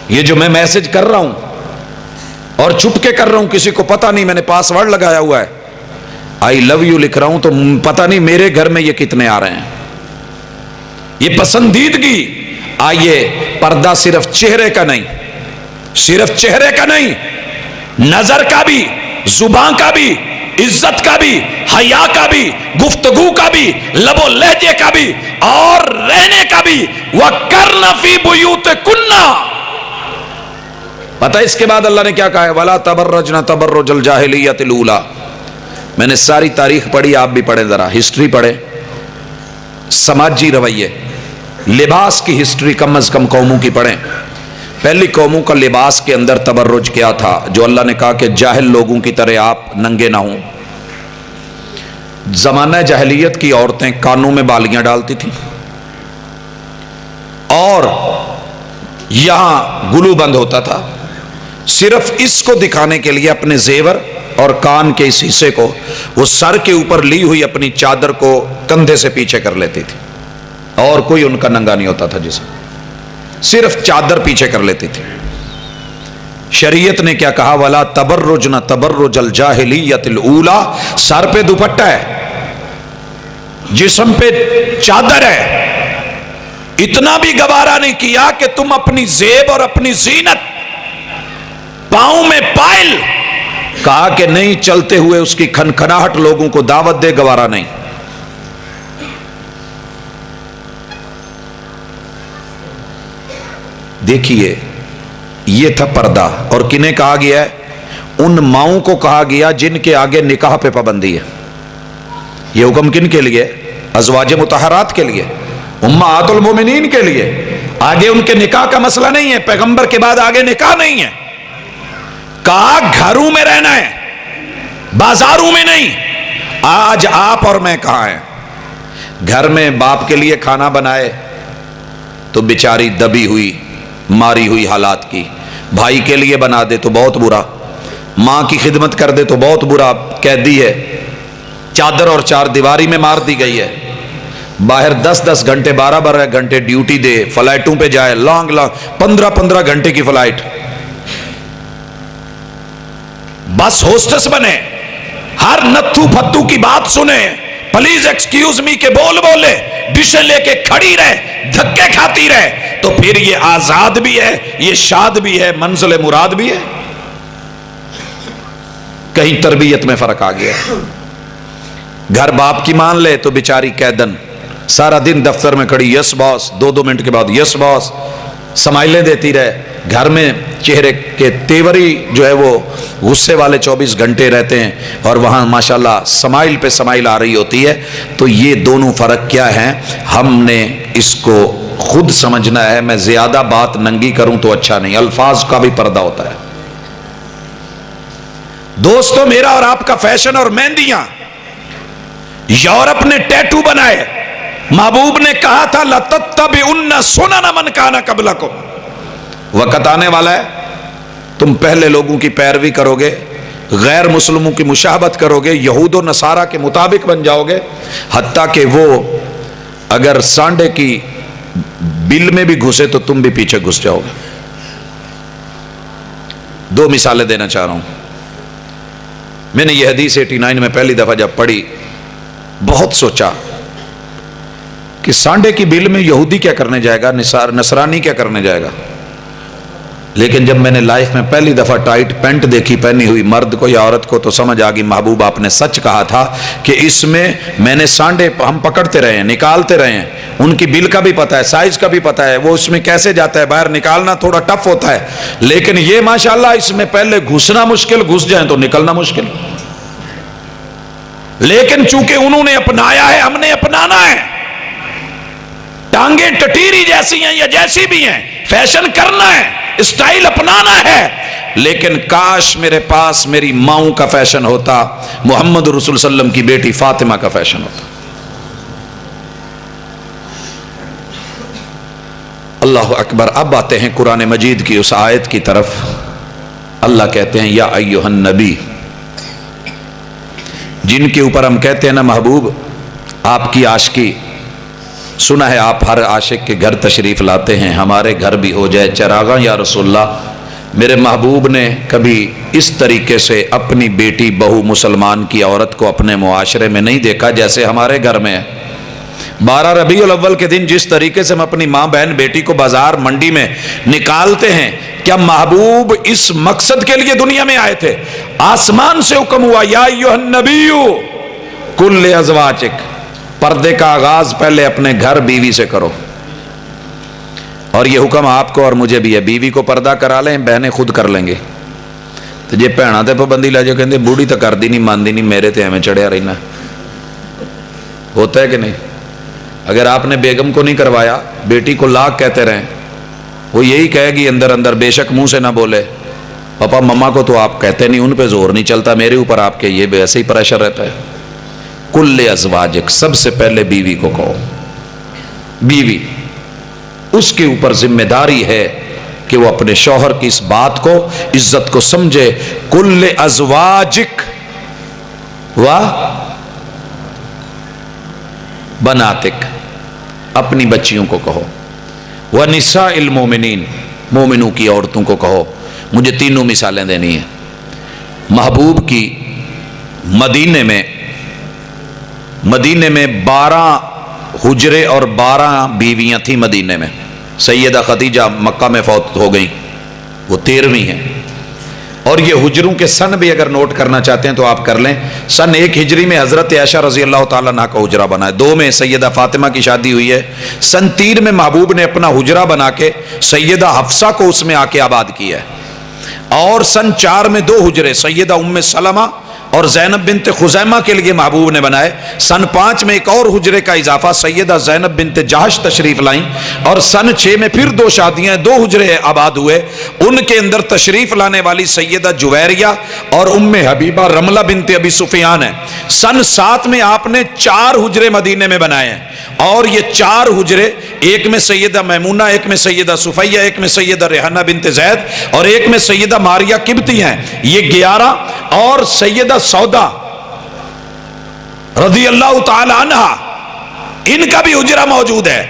یہ جو میں میسج کر رہا ہوں اور چھپ کے کر رہا ہوں، کسی کو پتا نہیں، میں نے پاس ورڈ لگایا ہوا ہے، آئی لو یو لکھ رہا ہوں، تو پتا نہیں میرے گھر میں یہ کتنے آ رہے ہیں. یہ پسندیدگی. آئیے پردہ صرف چہرے کا نہیں، صرف چہرے کا نہیں، نظر کا بھی، زبان کا بھی، عزت کا بھی، حیا کا بھی، گفتگو کا بھی، لب و لہجے کا بھی، اور رہنے کا بھی. وَقَرْنَ فِي بُيُوتِكُنَّ، پتہ اس کے بعد اللہ نے کیا کہا ہے؟ وَلَا تَبَرَّجْنَ تَبَرُّجَ الْجَاهِلِيَّةِ الْأُولَىٰ. میں نے ساری تاریخ پڑھی، آپ بھی پڑھیں، ذرا ہسٹری پڑھیں، سماجی رویے، لباس کی ہسٹری کم از کم قوموں کی پڑھیں. پہلی قوموں کا لباس کے اندر تبرج کیا تھا، جو اللہ نے کہا کہ جاہل لوگوں کی طرح آپ ننگے نہ ہوں. زمانہ جاہلیت کی عورتیں کانوں میں بالیاں ڈالتی تھیں اور یہاں گلو بند ہوتا تھا، صرف اس کو دکھانے کے لیے اپنے زیور اور کان کے اس حصے کو وہ سر کے اوپر لی ہوئی اپنی چادر کو کندھے سے پیچھے کر لیتی تھی، اور کوئی ان کا ننگا نہیں ہوتا تھا، جسے صرف چادر پیچھے کر لیتی تھی. شریعت نے کیا کہا؟ وَلَا تَبَرُّجْنَ تَبَرُّجَ الْجَاهِلِيَّةِ الْأُولَىٰ. سر پہ دوپٹہ ہے، جسم پہ چادر ہے، اتنا بھی گوارا نہیں کیا کہ تم اپنی زیب اور اپنی زینت، پاؤں میں پائل، کہا کہ نہیں چلتے ہوئے اس کی کھنکھناہٹ لوگوں کو دعوت دے، گوارا نہیں. دیکھیے یہ تھا پردہ. اور کنہیں کہا گیا ہے؟ ان ماؤں کو کہا گیا جن کے آگے نکاح پہ پابندی ہے. یہ حکم کن کے لیے؟ ازواج مطہرات کے لیے، امہات المومنین کے لیے. آگے ان کے نکاح کا مسئلہ نہیں ہے، پیغمبر کے بعد آگے نکاح نہیں ہے. کہا گھروں میں رہنا ہے، بازاروں میں نہیں. آج آپ اور میں کہاں ہیں؟ گھر میں باپ کے لیے کھانا بنائے تو بیچاری دبی ہوئی ماری ہوئی حالات کی، بھائی کے لیے بنا دے تو بہت برا، ماں کی خدمت کر دے تو بہت برا، قیدی ہے، چادر اور چار دیواری میں مار دی گئی ہے. باہر 10 گھنٹے 12 گھنٹے ڈیوٹی دے، فلائٹوں پہ جائے، لانگ 15 گھنٹے کی فلائٹ، بس ہوسٹس بنے، ہر نتھو پھتو کی بات سنے، پلیز ایکسکیوز می کے بول بولے، ڈشیں لے کے کھڑی رہے، دھکے کھاتی رہے. تو پھر یہ آزاد بھی ہے، یہ شاد بھی ہے، منزل مراد بھی ہے. کہیں تربیت میں فرق آ گیا. گھر باپ کی مان لے تو بیچاری قیدن، سارا دن دفتر میں کھڑی، یس باس، 2 منٹ کے بعد یس باس، سمائلیں دیتی رہے. گھر میں چہرے کے تیوری جو ہے وہ غصے والے 24 گھنٹے رہتے ہیں، اور وہاں ماشاءاللہ سمائل پہ سمائل آ رہی ہوتی ہے. تو یہ دونوں فرق کیا ہیں؟ ہم نے اس کو خود سمجھنا ہے. میں زیادہ بات ننگی کروں تو اچھا نہیں، الفاظ کا بھی پردہ ہوتا ہے. دوستو، میرا اور آپ کا فیشن اور مہندیاں، یورپ نے ٹیٹو بنائے. محبوب نے کہا تھا لَتَتَّبِعُنَّ سُنَنَ مَنْ كَانَ قَبْلَكُمْ. وقت آنے والا ہے تم پہلے لوگوں کی پیروی کرو گے، غیر مسلموں کی مشابہت کرو گے، یہود و نصارہ کے مطابق بن جاؤ گے، حتیٰ کہ وہ اگر سانڈے کی بل میں بھی گھسے تو تم بھی پیچھے گھس جاؤ گے. 2 مثالیں دینا چاہ رہا ہوں. میں نے یہ حدیث 89 میں پہلی دفعہ جب پڑھی، بہت سوچا کہ سانڈے کی بل میں یہودی کیا کرنے جائے گا، نصرانی کیا کرنے جائے گا. لیکن جب میں نے لائف میں پہلی دفعہ ٹائٹ پینٹ دیکھی پہنی ہوئی مرد کو یا عورت کو، تو سمجھ آ گئی محبوب آپ نے سچ کہا تھا کہ اس میں نے سانڈے ہم پکڑتے رہے ہیں، نکالتے رہے ہیں. ان کی بل کا بھی پتہ ہے، سائز کا بھی پتہ ہے، وہ اس میں کیسے جاتا ہے، باہر نکالنا تھوڑا ٹف ہوتا ہے. لیکن یہ ماشاءاللہ اس میں پہلے گھسنا مشکل، گھس جائیں تو نکلنا مشکل. لیکن چونکہ انہوں نے اپنایا ہے، ہم نے اپنانا ہے. ٹانگیں ٹٹیری جیسی ہیں یا جیسی بھی ہیں، فیشن کرنا ہے، اسٹائل اپنانا ہے. لیکن کاش میرے پاس میری ماؤں کا فیشن ہوتا، محمد رسول صلی اللہ علیہ وسلم کی بیٹی فاطمہ کا فیشن ہوتا. اللہ اکبر. اب آتے ہیں قرآن مجید کی اس آیت کی طرف. اللہ کہتے ہیں یا ایھا النبی، جن کے اوپر ہم کہتے ہیں نا محبوب آپ کی عاشقی. سنا ہے آپ ہر عاشق کے گھر تشریف لاتے ہیں، ہمارے گھر بھی ہو جائے چراغاں یا رسول اللہ. میرے محبوب نے کبھی اس طریقے سے اپنی بیٹی بہو مسلمان کی عورت کو اپنے معاشرے میں نہیں دیکھا جیسے ہمارے گھر میں ہے. 12 ربیع الاول کے دن جس طریقے سے ہم اپنی ماں بہن بیٹی کو بازار منڈی میں نکالتے ہیں، کیا محبوب اس مقصد کے لیے دنیا میں آئے تھے؟ آسمان سے حکم ہوا یا ایھا النبی قل لازواجک. پردے کا آغاز پہلے اپنے گھر بیوی سے کرو. اور یہ حکم آپ کو اور مجھے بھی ہے، بیوی کو پردہ کرا لیں، بہنیں خود کر لیں گے۔ تو جی بھیناں تے پابندی لا جو کہندے بوڑھی تو کر دی نہیں، مانتی نہیں، میرے تے ایویں چڑھیا رہنا، ہوتا ہے کہ نہیں؟ اگر آپ نے بیگم کو نہیں کروایا، بیٹی کو لاکھ کہتے رہیں، وہ یہی کہے گی اندر اندر، بے شک منہ سے نہ بولے، پاپا مما کو تو آپ کہتے نہیں، ان پہ زور نہیں چلتا، میرے اوپر آپ کے یہ ویسے ہی پریشر رہتا ہے۔ کل ازواجک، سب سے پہلے بیوی کو کہو، بیوی اس کے اوپر ذمہ داری ہے کہ وہ اپنے شوہر کی اس بات کو، عزت کو سمجھے۔ کل ازواجک و بناتک، اپنی بچیوں کو کہو، وَنِسَاءِ الْمُؤْمِنِينَ، مومنوں کی عورتوں کو کہو۔ مجھے تینوں مثالیں دینی ہیں۔ محبوب کی مدینے میں 12 حجرے اور 12 بیویاں تھیں مدینے میں۔ سیدہ خدیجہ مکہ میں فوت ہو گئیں، وہ 13ویں ہیں۔ اور یہ حجروں کے سن بھی اگر نوٹ کرنا چاہتے ہیں تو آپ کر لیں۔ سن 1 ہجری میں حضرت عائشہ رضی اللہ تعالیٰ عنہ کا حجرہ بنا ہے، 2 میں سیدہ فاطمہ کی شادی ہوئی ہے، سن 3 میں محبوب نے اپنا حجرہ بنا کے سیدہ حفصہ کو اس میں آ کے آباد کیا ہے، اور سن 4 میں 2 حجرے سیدہ ام سلمہ اور زینب بنت خزیمہ کے لیے محبوب نے بنائے۔ سن 5 میں ایک اور حجرے کا اضافہ سیدہ زینب بنت جہش تشریف لائیں، اور سن 6 میں پھر 2 شادیاں، 2 حجرے آباد ہوئے۔ ان کے اندر تشریف لانے والی سیدہ جویریہ اور ام حبیبہ رملہ بنت ابی سفیان ہے۔ سن 7 میں آپ نے 4 حجرے مدینے میں بنائے ہیں، اور یہ 4 حجرے، ایک میں سیدہ میمونہ، ایک میں سیدہ صفیہ، ایک میں سیدہ ریحانہ بنت زید، اور ایک میں سیدہ ماریہ قبطی ہیں، یہ 11۔ اور سیدہ سودا رضی اللہ تعالی عنہ، ان کا بھی حجرہ موجود ہے۔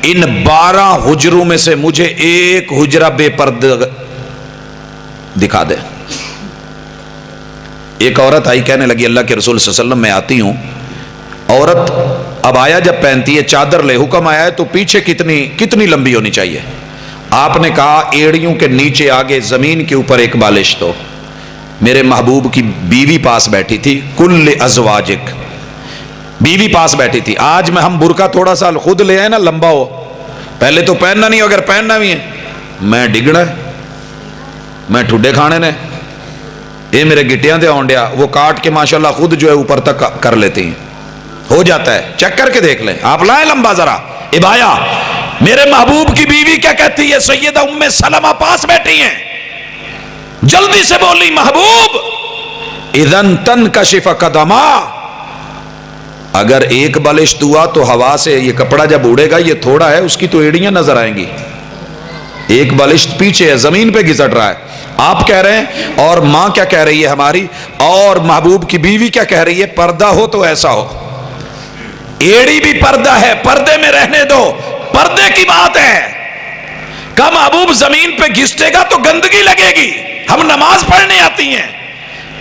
ان 12 حجروں میں سے مجھے ایک حجرہ بے پردہ دکھا دے۔ ایک عورت آئی، کہنے لگی اللہ کے رسول صلی اللہ علیہ وسلم میں آتی ہوں، عورت عبایا جب پہنتی ہے، چادر لے، حکم آیا ہے تو پیچھے کتنی لمبی ہونی چاہیے؟ آپ نے کہا ایڑیوں کے نیچے آگے زمین کے اوپر ایک بالش۔ تو میرے محبوب کی بیوی پاس بیٹھی تھی، کل ازواجک، بیوی پاس بیٹھی تھی۔ آج میں ہم برقع تھوڑا سا خود لے آئے نا لمبا ہو، پہلے تو پہننا نہیں، اگر پہننا بھی ہے میں ڈگڑا ہے، میں ٹھڈے کھانے نے، یہ میرے گٹیاں دے آنڈیا، وہ کاٹ کے ماشاءاللہ خود جو ہے اوپر تک کر لیتی ہیں، ہو جاتا ہے، چیک کر کے دیکھ لیں، آپ لائیں لمبا ذرا۔ ابایا، میرے محبوب کی بیوی کیا کہتی ہے؟ سیدہ ام سلمہ پاس بیٹھی ہیں، جلدی سے بولی محبوب اذن تنکشف قدما، اگر ایک بالش دعا تو ہوا سے یہ کپڑا جب اڑے گا، یہ تھوڑا ہے، اس کی تو ایڑیاں نظر آئیں گی، ایک بالش پیچھے ہے، زمین پہ گھسٹ رہا ہے۔ آپ کہہ رہے ہیں، اور ماں کیا کہہ رہی ہے ہماری، اور محبوب کی بیوی کیا کہہ رہی ہے؟ پردہ ہو تو ایسا ہو، ایڑی بھی پردہ ہے، پردے میں رہنے دو، پردے کی بات ہے۔ کہا محبوب زمین پہ گھسٹے گا تو گندگی لگے گی، ہم نماز پڑھنے آتی ہیں۔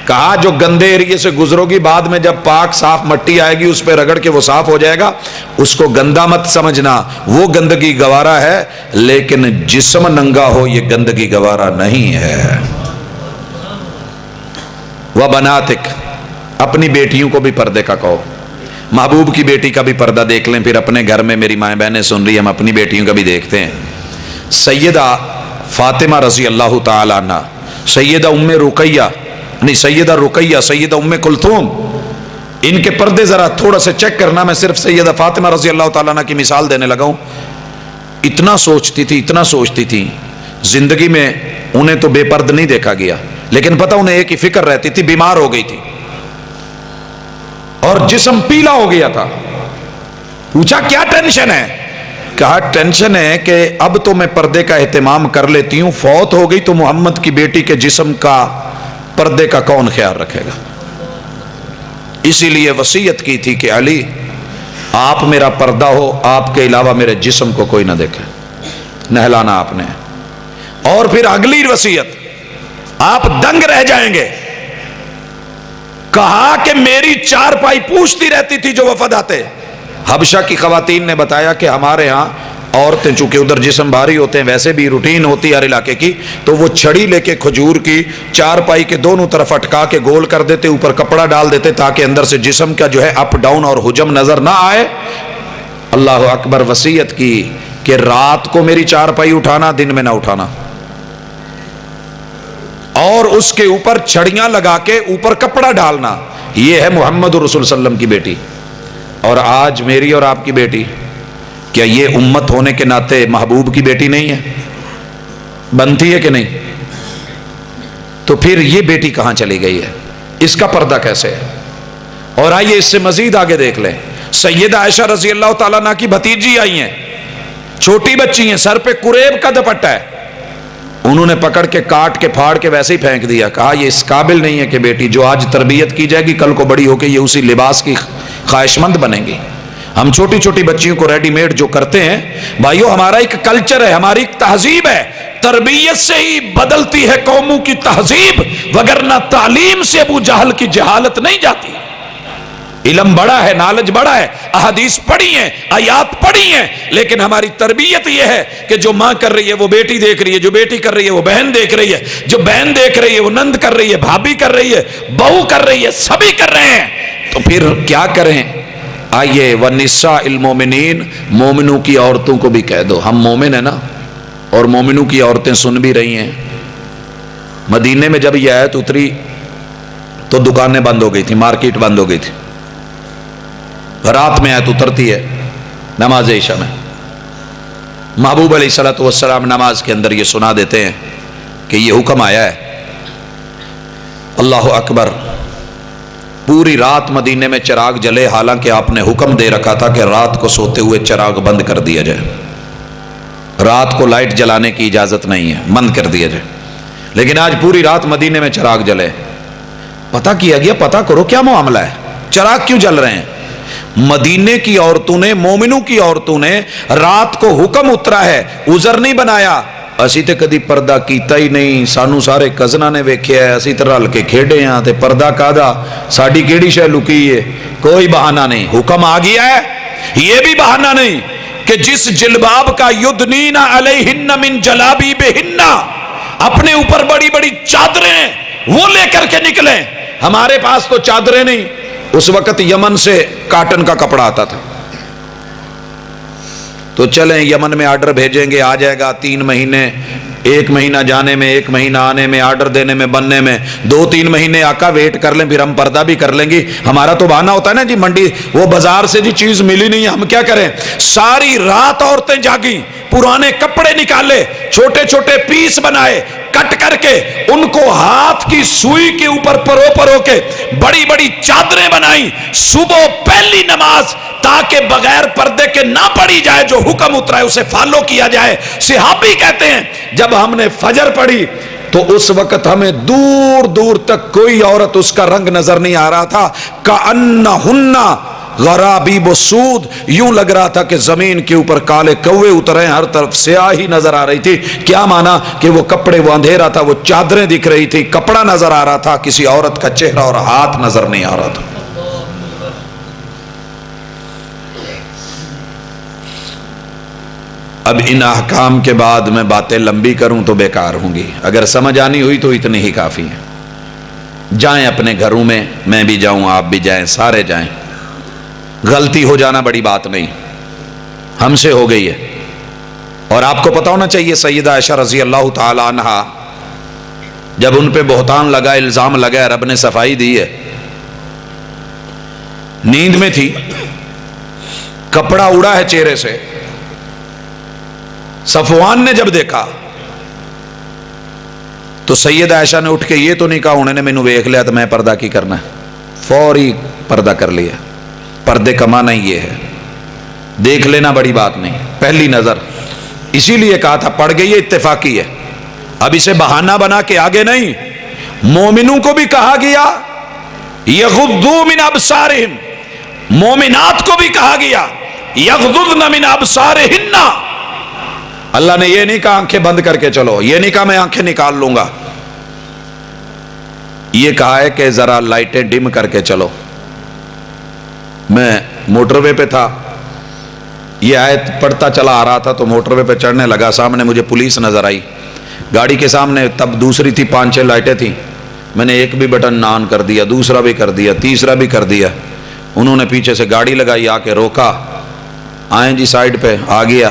کہا جو گندے ایریے سے گزرو گی، بعد میں جب پاک صاف مٹی آئے گی اس پہ رگڑ کے وہ صاف ہو جائے گا، اس کو گندا مت سمجھنا، وہ گندگی گوارا ہے، لیکن جسم ننگا ہو یہ گندگی گوارا نہیں ہے۔ وَبَنَاتِكَ، اپنی بیٹیوں کو بھی پردے کا کہو۔ محبوب کی بیٹی کا بھی پردہ دیکھ لیں، پھر اپنے گھر میں میری مائیں بہنیں سن رہی ہیں، ہم اپنی بیٹیوں کا بھی دیکھتے ہیں۔ سیدہ فاطمہ رضی اللہ تعالی عنہ، سیدہ ام رقیہ، نہیں سیدہ رقیہ، سیدہ ام کلثوم، ان کے پردے ذرا تھوڑا سے چیک کرنا۔ میں صرف سیدہ فاطمہ رضی اللہ تعالیٰ عنہ کی مثال دینے لگا ہوں۔ اتنا سوچتی تھی، زندگی میں انہیں تو بے پرد نہیں دیکھا گیا، لیکن پتہ انہیں ایک ہی فکر رہتی تھی، بیمار ہو گئی تھی اور جسم پیلا ہو گیا تھا۔ پوچھا کیا ٹینشن ہے؟ کہا ٹینشن ہے کہ اب تو میں پردے کا اہتمام کر لیتی ہوں، فوت ہو گئی تو محمد کی بیٹی کے جسم کا پردے کا کون خیال رکھے گا؟ اسی لیے وصیت کی تھی کہ علی آپ میرا پردہ ہو، آپ کے علاوہ میرے جسم کو کوئی نہ دیکھے، نہلانا آپ نے۔ اور پھر اگلی وصیت، آپ دنگ رہ جائیں گے۔ کہا کہ میری چارپائی پوچھتی رہتی تھی جو وفد آتے۔ حبشہ کی خواتین نے بتایا کہ ہمارے ہاں عورتیں چونکہ ادھر جسم بھاری ہوتے ہیں، ویسے بھی روٹین ہوتی ہے ہر علاقے کی، تو وہ چھڑی لے کے کھجور کی چارپائی کے دونوں طرف اٹکا کے گول کر دیتے، اوپر کپڑا ڈال دیتے تاکہ اندر سے جسم کا جو ہے اپ ڈاؤن اور حجم نظر نہ آئے۔ اللہ اکبر، وصیت کی کہ رات کو میری چارپائی اٹھانا، دن میں نہ اٹھانا، اور اس کے اوپر چھڑیاں لگا کے اوپر کپڑا ڈالنا. یہ ہے محمد رسول صلی اللہ علیہ وسلم کی بیٹی. اور آج میری اور آپ کی بیٹی، کیا یہ امت ہونے کے ناطے محبوب کی بیٹی نہیں ہے؟ بنتی ہے کہ نہیں؟ تو پھر یہ بیٹی کہاں چلی گئی ہے؟ اس کا پردہ کیسے ہے؟ اور آئیے اس سے مزید آگے دیکھ لیں. سیدہ عائشہ رضی اللہ تعالیٰ عنہ کی بھتیجی آئی ہیں، چھوٹی بچی ہیں، سر پہ قریب کا دوپٹہ ہے، انہوں نے پکڑ کے کاٹ کے پھاڑ کے ویسے ہی پھینک دیا. کہا یہ اس قابل نہیں ہے کہ بیٹی جو آج تربیت کی جائے گی کل کو بڑی ہو کے یہ اسی لباس کی خواہش مند بنے گی. ہم چھوٹی چھوٹی بچیوں کو ریڈی میڈ جو کرتے ہیں، بھائیو ہمارا ایک کلچر ہے، ہماری ایک تہذیب ہے. تربیت سے ہی بدلتی ہے قوموں کی تہذیب، وگرنہ تعلیم سے ابو جہل کی جہالت نہیں جاتی. علم بڑا ہے، نالج بڑا ہے، احادیث پڑھی ہیں، آیات پڑھی ہیں، لیکن ہماری تربیت یہ ہے کہ جو ماں کر رہی ہے وہ بیٹی دیکھ رہی ہے، جو بیٹی کر رہی ہے وہ بہن دیکھ رہی ہے، جو بہن دیکھ رہی ہے وہ نند کر رہی ہے، بھابھی کر رہی ہے، بہو کر رہی ہے، سبھی کر رہے ہیں. تو پھر کیا کریں؟ آئیے وَالنِّسَاءِ الْمُؤْمِنِينَ، مومنوں کی عورتوں کو بھی کہہ دو. ہم مومن ہیں نا، اور مومنوں کی عورتیں سن بھی رہی ہیں. مدینے میں جب یہ آیت اتری تو دکانیں بند ہو گئی تھی، مارکیٹ بند ہو گئی تھی. رات میں آیت اترتی ہے نماز عشاء میں، محبوب علیہ الصلوۃ والسلام نماز کے اندر یہ سنا دیتے ہیں کہ یہ حکم آیا ہے. اللہ اکبر. پوری رات مدینے میں چراغ جلے، حالانکہ آپ نے حکم دے رکھا تھا کہ رات کو سوتے ہوئے چراغ بند کر دیا جائے، رات کو لائٹ جلانے کی اجازت نہیں ہے، بند کر دیا جائے. لیکن آج پوری رات مدینے میں چراغ جلے. پتہ کیا گیا، پتہ کرو کیا معاملہ ہے، چراغ کیوں جل رہے ہیں. مدینے کی عورتوں نے، مومنوں کی عورتوں نے رات کو حکم اترا ہے، عذر نہیں بنایا. اسی تے کدی پردہ کیتا ہی نہیں، سانو سارے کزناں نے ویکھیا ہے، اسی طرح رل کے کھیڈے ہاں تے پردہ کادا، ساڈی کیڑی شے لکی ہے. کوئی بہانہ نہیں، حکم آ گیا ہے. یہ بھی بہانہ نہیں کہ جس جلباب کا یدنین علیہن من جلابیبہن، اپنے اوپر بڑی بڑی چادریں وہ لے کر کے نکلیں. ہمارے پاس تو چادریں نہیں، اس وقت یمن سے کاٹن کا کپڑا آتا تھا. تو چلیں یمن میں آرڈر بھیجیں گے، آ جائے گا 3 مہینے، 1 مہینہ جانے میں، 1 مہینہ آنے میں، آرڈر دینے میں، بننے میں 2-3 مہینے آقا ویٹ کر لیں، پھر ہم پردہ بھی کر لیں گے. ہمارا تو بہانہ ہوتا ہے نا جی، منڈی وہ بازار سے جی چیز ملی نہیں، ہم کیا کریں. ساری رات عورتیں جاگیں، پرانے کپڑے نکالے، چھوٹے چھوٹے پیس بنائے، کٹ کر کے ان کو ہاتھ کی سوئی کے اوپر پرو پرو کے بڑی بڑی چادریں بنائیں. صبح پہلی نماز تاکہ بغیر پردے کے نہ پڑھی جائے، جو حکم اترا ہے اسے فالو کیا جائے. صحابی کہتے ہیں جب ہم نے فجر پڑھی تو اس وقت ہمیں دور دور تک کوئی عورت اس کا رنگ نظر نہیں آ رہا تھا. کأنہن غرابیب السود، یوں لگ رہا تھا کہ زمین کے اوپر کالے کوے اترے، ہر طرف سیاہی نظر آ رہی تھی. کیا مانا کہ وہ کپڑے، وہ اندھیرا تھا، وہ چادریں دکھ رہی تھی، کپڑا نظر آ رہا تھا، کسی عورت کا چہرہ اور ہاتھ نظر نہیں آ رہا تھا. اب ان احکام کے بعد میں باتیں لمبی کروں تو بیکار ہوں گی، اگر سمجھ آنی ہوئی تو اتنی ہی کافی ہے. جائیں اپنے گھروں میں، میں بھی جاؤں، آپ بھی جائیں، سارے جائیں. غلطی ہو جانا بڑی بات نہیں، ہم سے ہو گئی ہے. اور آپ کو پتہ ہونا چاہیے سیدہ عائشہ رضی اللہ تعالی عنہا جب ان پہ بہتان لگا، الزام لگا، رب نے صفائی دی ہے. نیند میں تھی، کپڑا اڑا ہے چہرے سے. صفوان نے جب دیکھا تو سیدہ عائشہ نے اٹھ کے یہ تو نہیں کہا انہوں نے مینوں ویکھ لیا تو میں پردہ کی کرنا ہے، فوری پردہ کر لیا. پردے کا معنی یہ ہے، دیکھ لینا بڑی بات نہیں، پہلی نظر. اسی لیے کہا تھا پڑ گئی ہے، اتفاقی ہے. اب اسے بہانہ بنا کے آگے نہیں. مومنوں کو بھی کہا گیا یغضوا من ابصارہم، مومنات کو بھی کہا گیا یغضضن من ابصارہن. اللہ نے یہ نہیں کہا آنکھیں بند کر کے چلو، یہ نہیں کہا میں آنکھیں نکال لوں گا، یہ کہا ہے کہ ذرا لائٹیں ڈم کر کے چلو. میں موٹر وے پہ تھا، یہ آیت پڑھتا چلا آ رہا تھا تو موٹر وے پہ چڑھنے لگا، سامنے مجھے پولیس نظر آئی. گاڑی کے سامنے تب دوسری تھی، 5-6 لائٹیں تھیں. میں نے ایک بھی بٹن آن کر دیا، دوسرا بھی کر دیا، تیسرا بھی کر دیا. انہوں نے پیچھے سے گاڑی لگائی، آ کے روکا، آئیں جی سائیڈ پہ. آ گیا.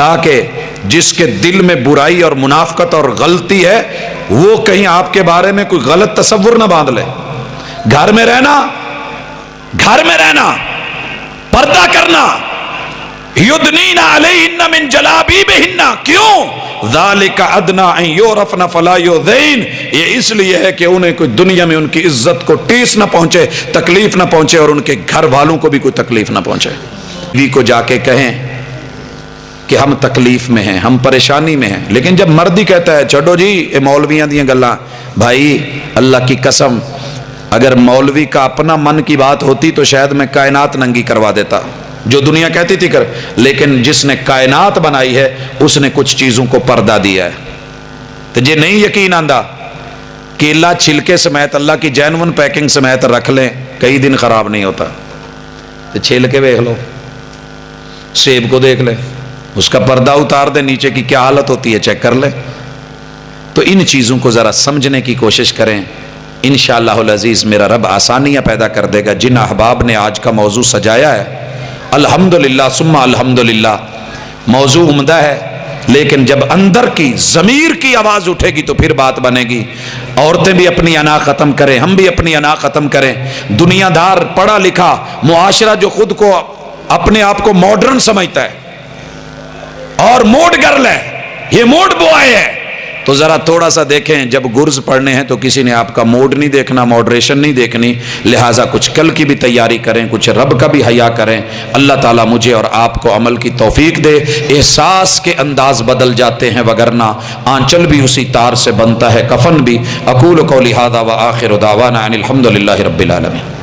تاکہ جس کے دل میں برائی اور منافقت اور غلطی ہے وہ کہیں آپ کے بارے میں کوئی غلط تصور نہ باندھ لے. گھر میں رہنا پردہ کرنا. یدنین علیہن من جلابیبہن، کیوں؟ ذالک ادنی ان یعرفن فلا یؤذین، یہ اس لیے ہے کہ انہیں کوئی دنیا میں ان کی عزت کو ٹیس نہ پہنچے، تکلیف نہ پہنچے، اور ان کے گھر والوں کو بھی کوئی تکلیف نہ پہنچے. بیوی کو جا کے کہیں کہ ہم تکلیف میں ہیں، ہم پریشانی میں ہیں. لیکن جب مرد ہی کہتا ہے چھوڑو جی یہ مولویاں دیاں گلاں، بھائی اللہ کی قسم اگر مولوی کا اپنا من کی بات ہوتی تو شاید میں کائنات ننگی کروا دیتا، جو دنیا کہتی تھی کر. لیکن جس نے کائنات بنائی ہے اس نے کچھ چیزوں کو پردہ دیا ہے. تو جے نہیں یقین آندا، کیلا چھلکے سمیت اللہ کی جینون پیکنگ سمیت رکھ لیں، کئی دن خراب نہیں ہوتا. تو چھیل کے دیکھ لو، سیب کو دیکھ لیں، اس کا پردہ اتار دے، نیچے کی کیا حالت ہوتی ہے چیک کر لیں. تو ان چیزوں کو ذرا سمجھنے کی کوشش کریں. انشاءاللہ العزیز میرا رب آسانیاں پیدا کر دے گا. جن احباب نے آج کا موضوع سجایا ہے الحمدللہ ثم الحمدللہ، موضوع عمدہ ہے، لیکن جب اندر کی ضمیر کی آواز اٹھے گی تو پھر بات بنے گی. عورتیں بھی اپنی انا ختم کریں، ہم بھی اپنی انا ختم کریں. دنیا دار پڑھا لکھا معاشرہ جو خود کو اپنے آپ کو ماڈرن سمجھتا ہے اور موڈ گرل ہے، یہ موڈ بوائے ہے، تو ذرا تھوڑا سا دیکھیں جب گرز پڑھنے ہیں تو کسی نے آپ کا موڈ نہیں دیکھنا، ماڈریشن نہیں دیکھنی. لہٰذا کچھ کل کی بھی تیاری کریں، کچھ رب کا بھی حیا کریں. اللہ تعالیٰ مجھے اور آپ کو عمل کی توفیق دے. احساس کے انداز بدل جاتے ہیں، وگرنہ آنچل بھی اسی تار سے بنتا ہے، کفن بھی. اقول قولی ھذا وآخر دعوانا ان الحمد للہ رب العالمین.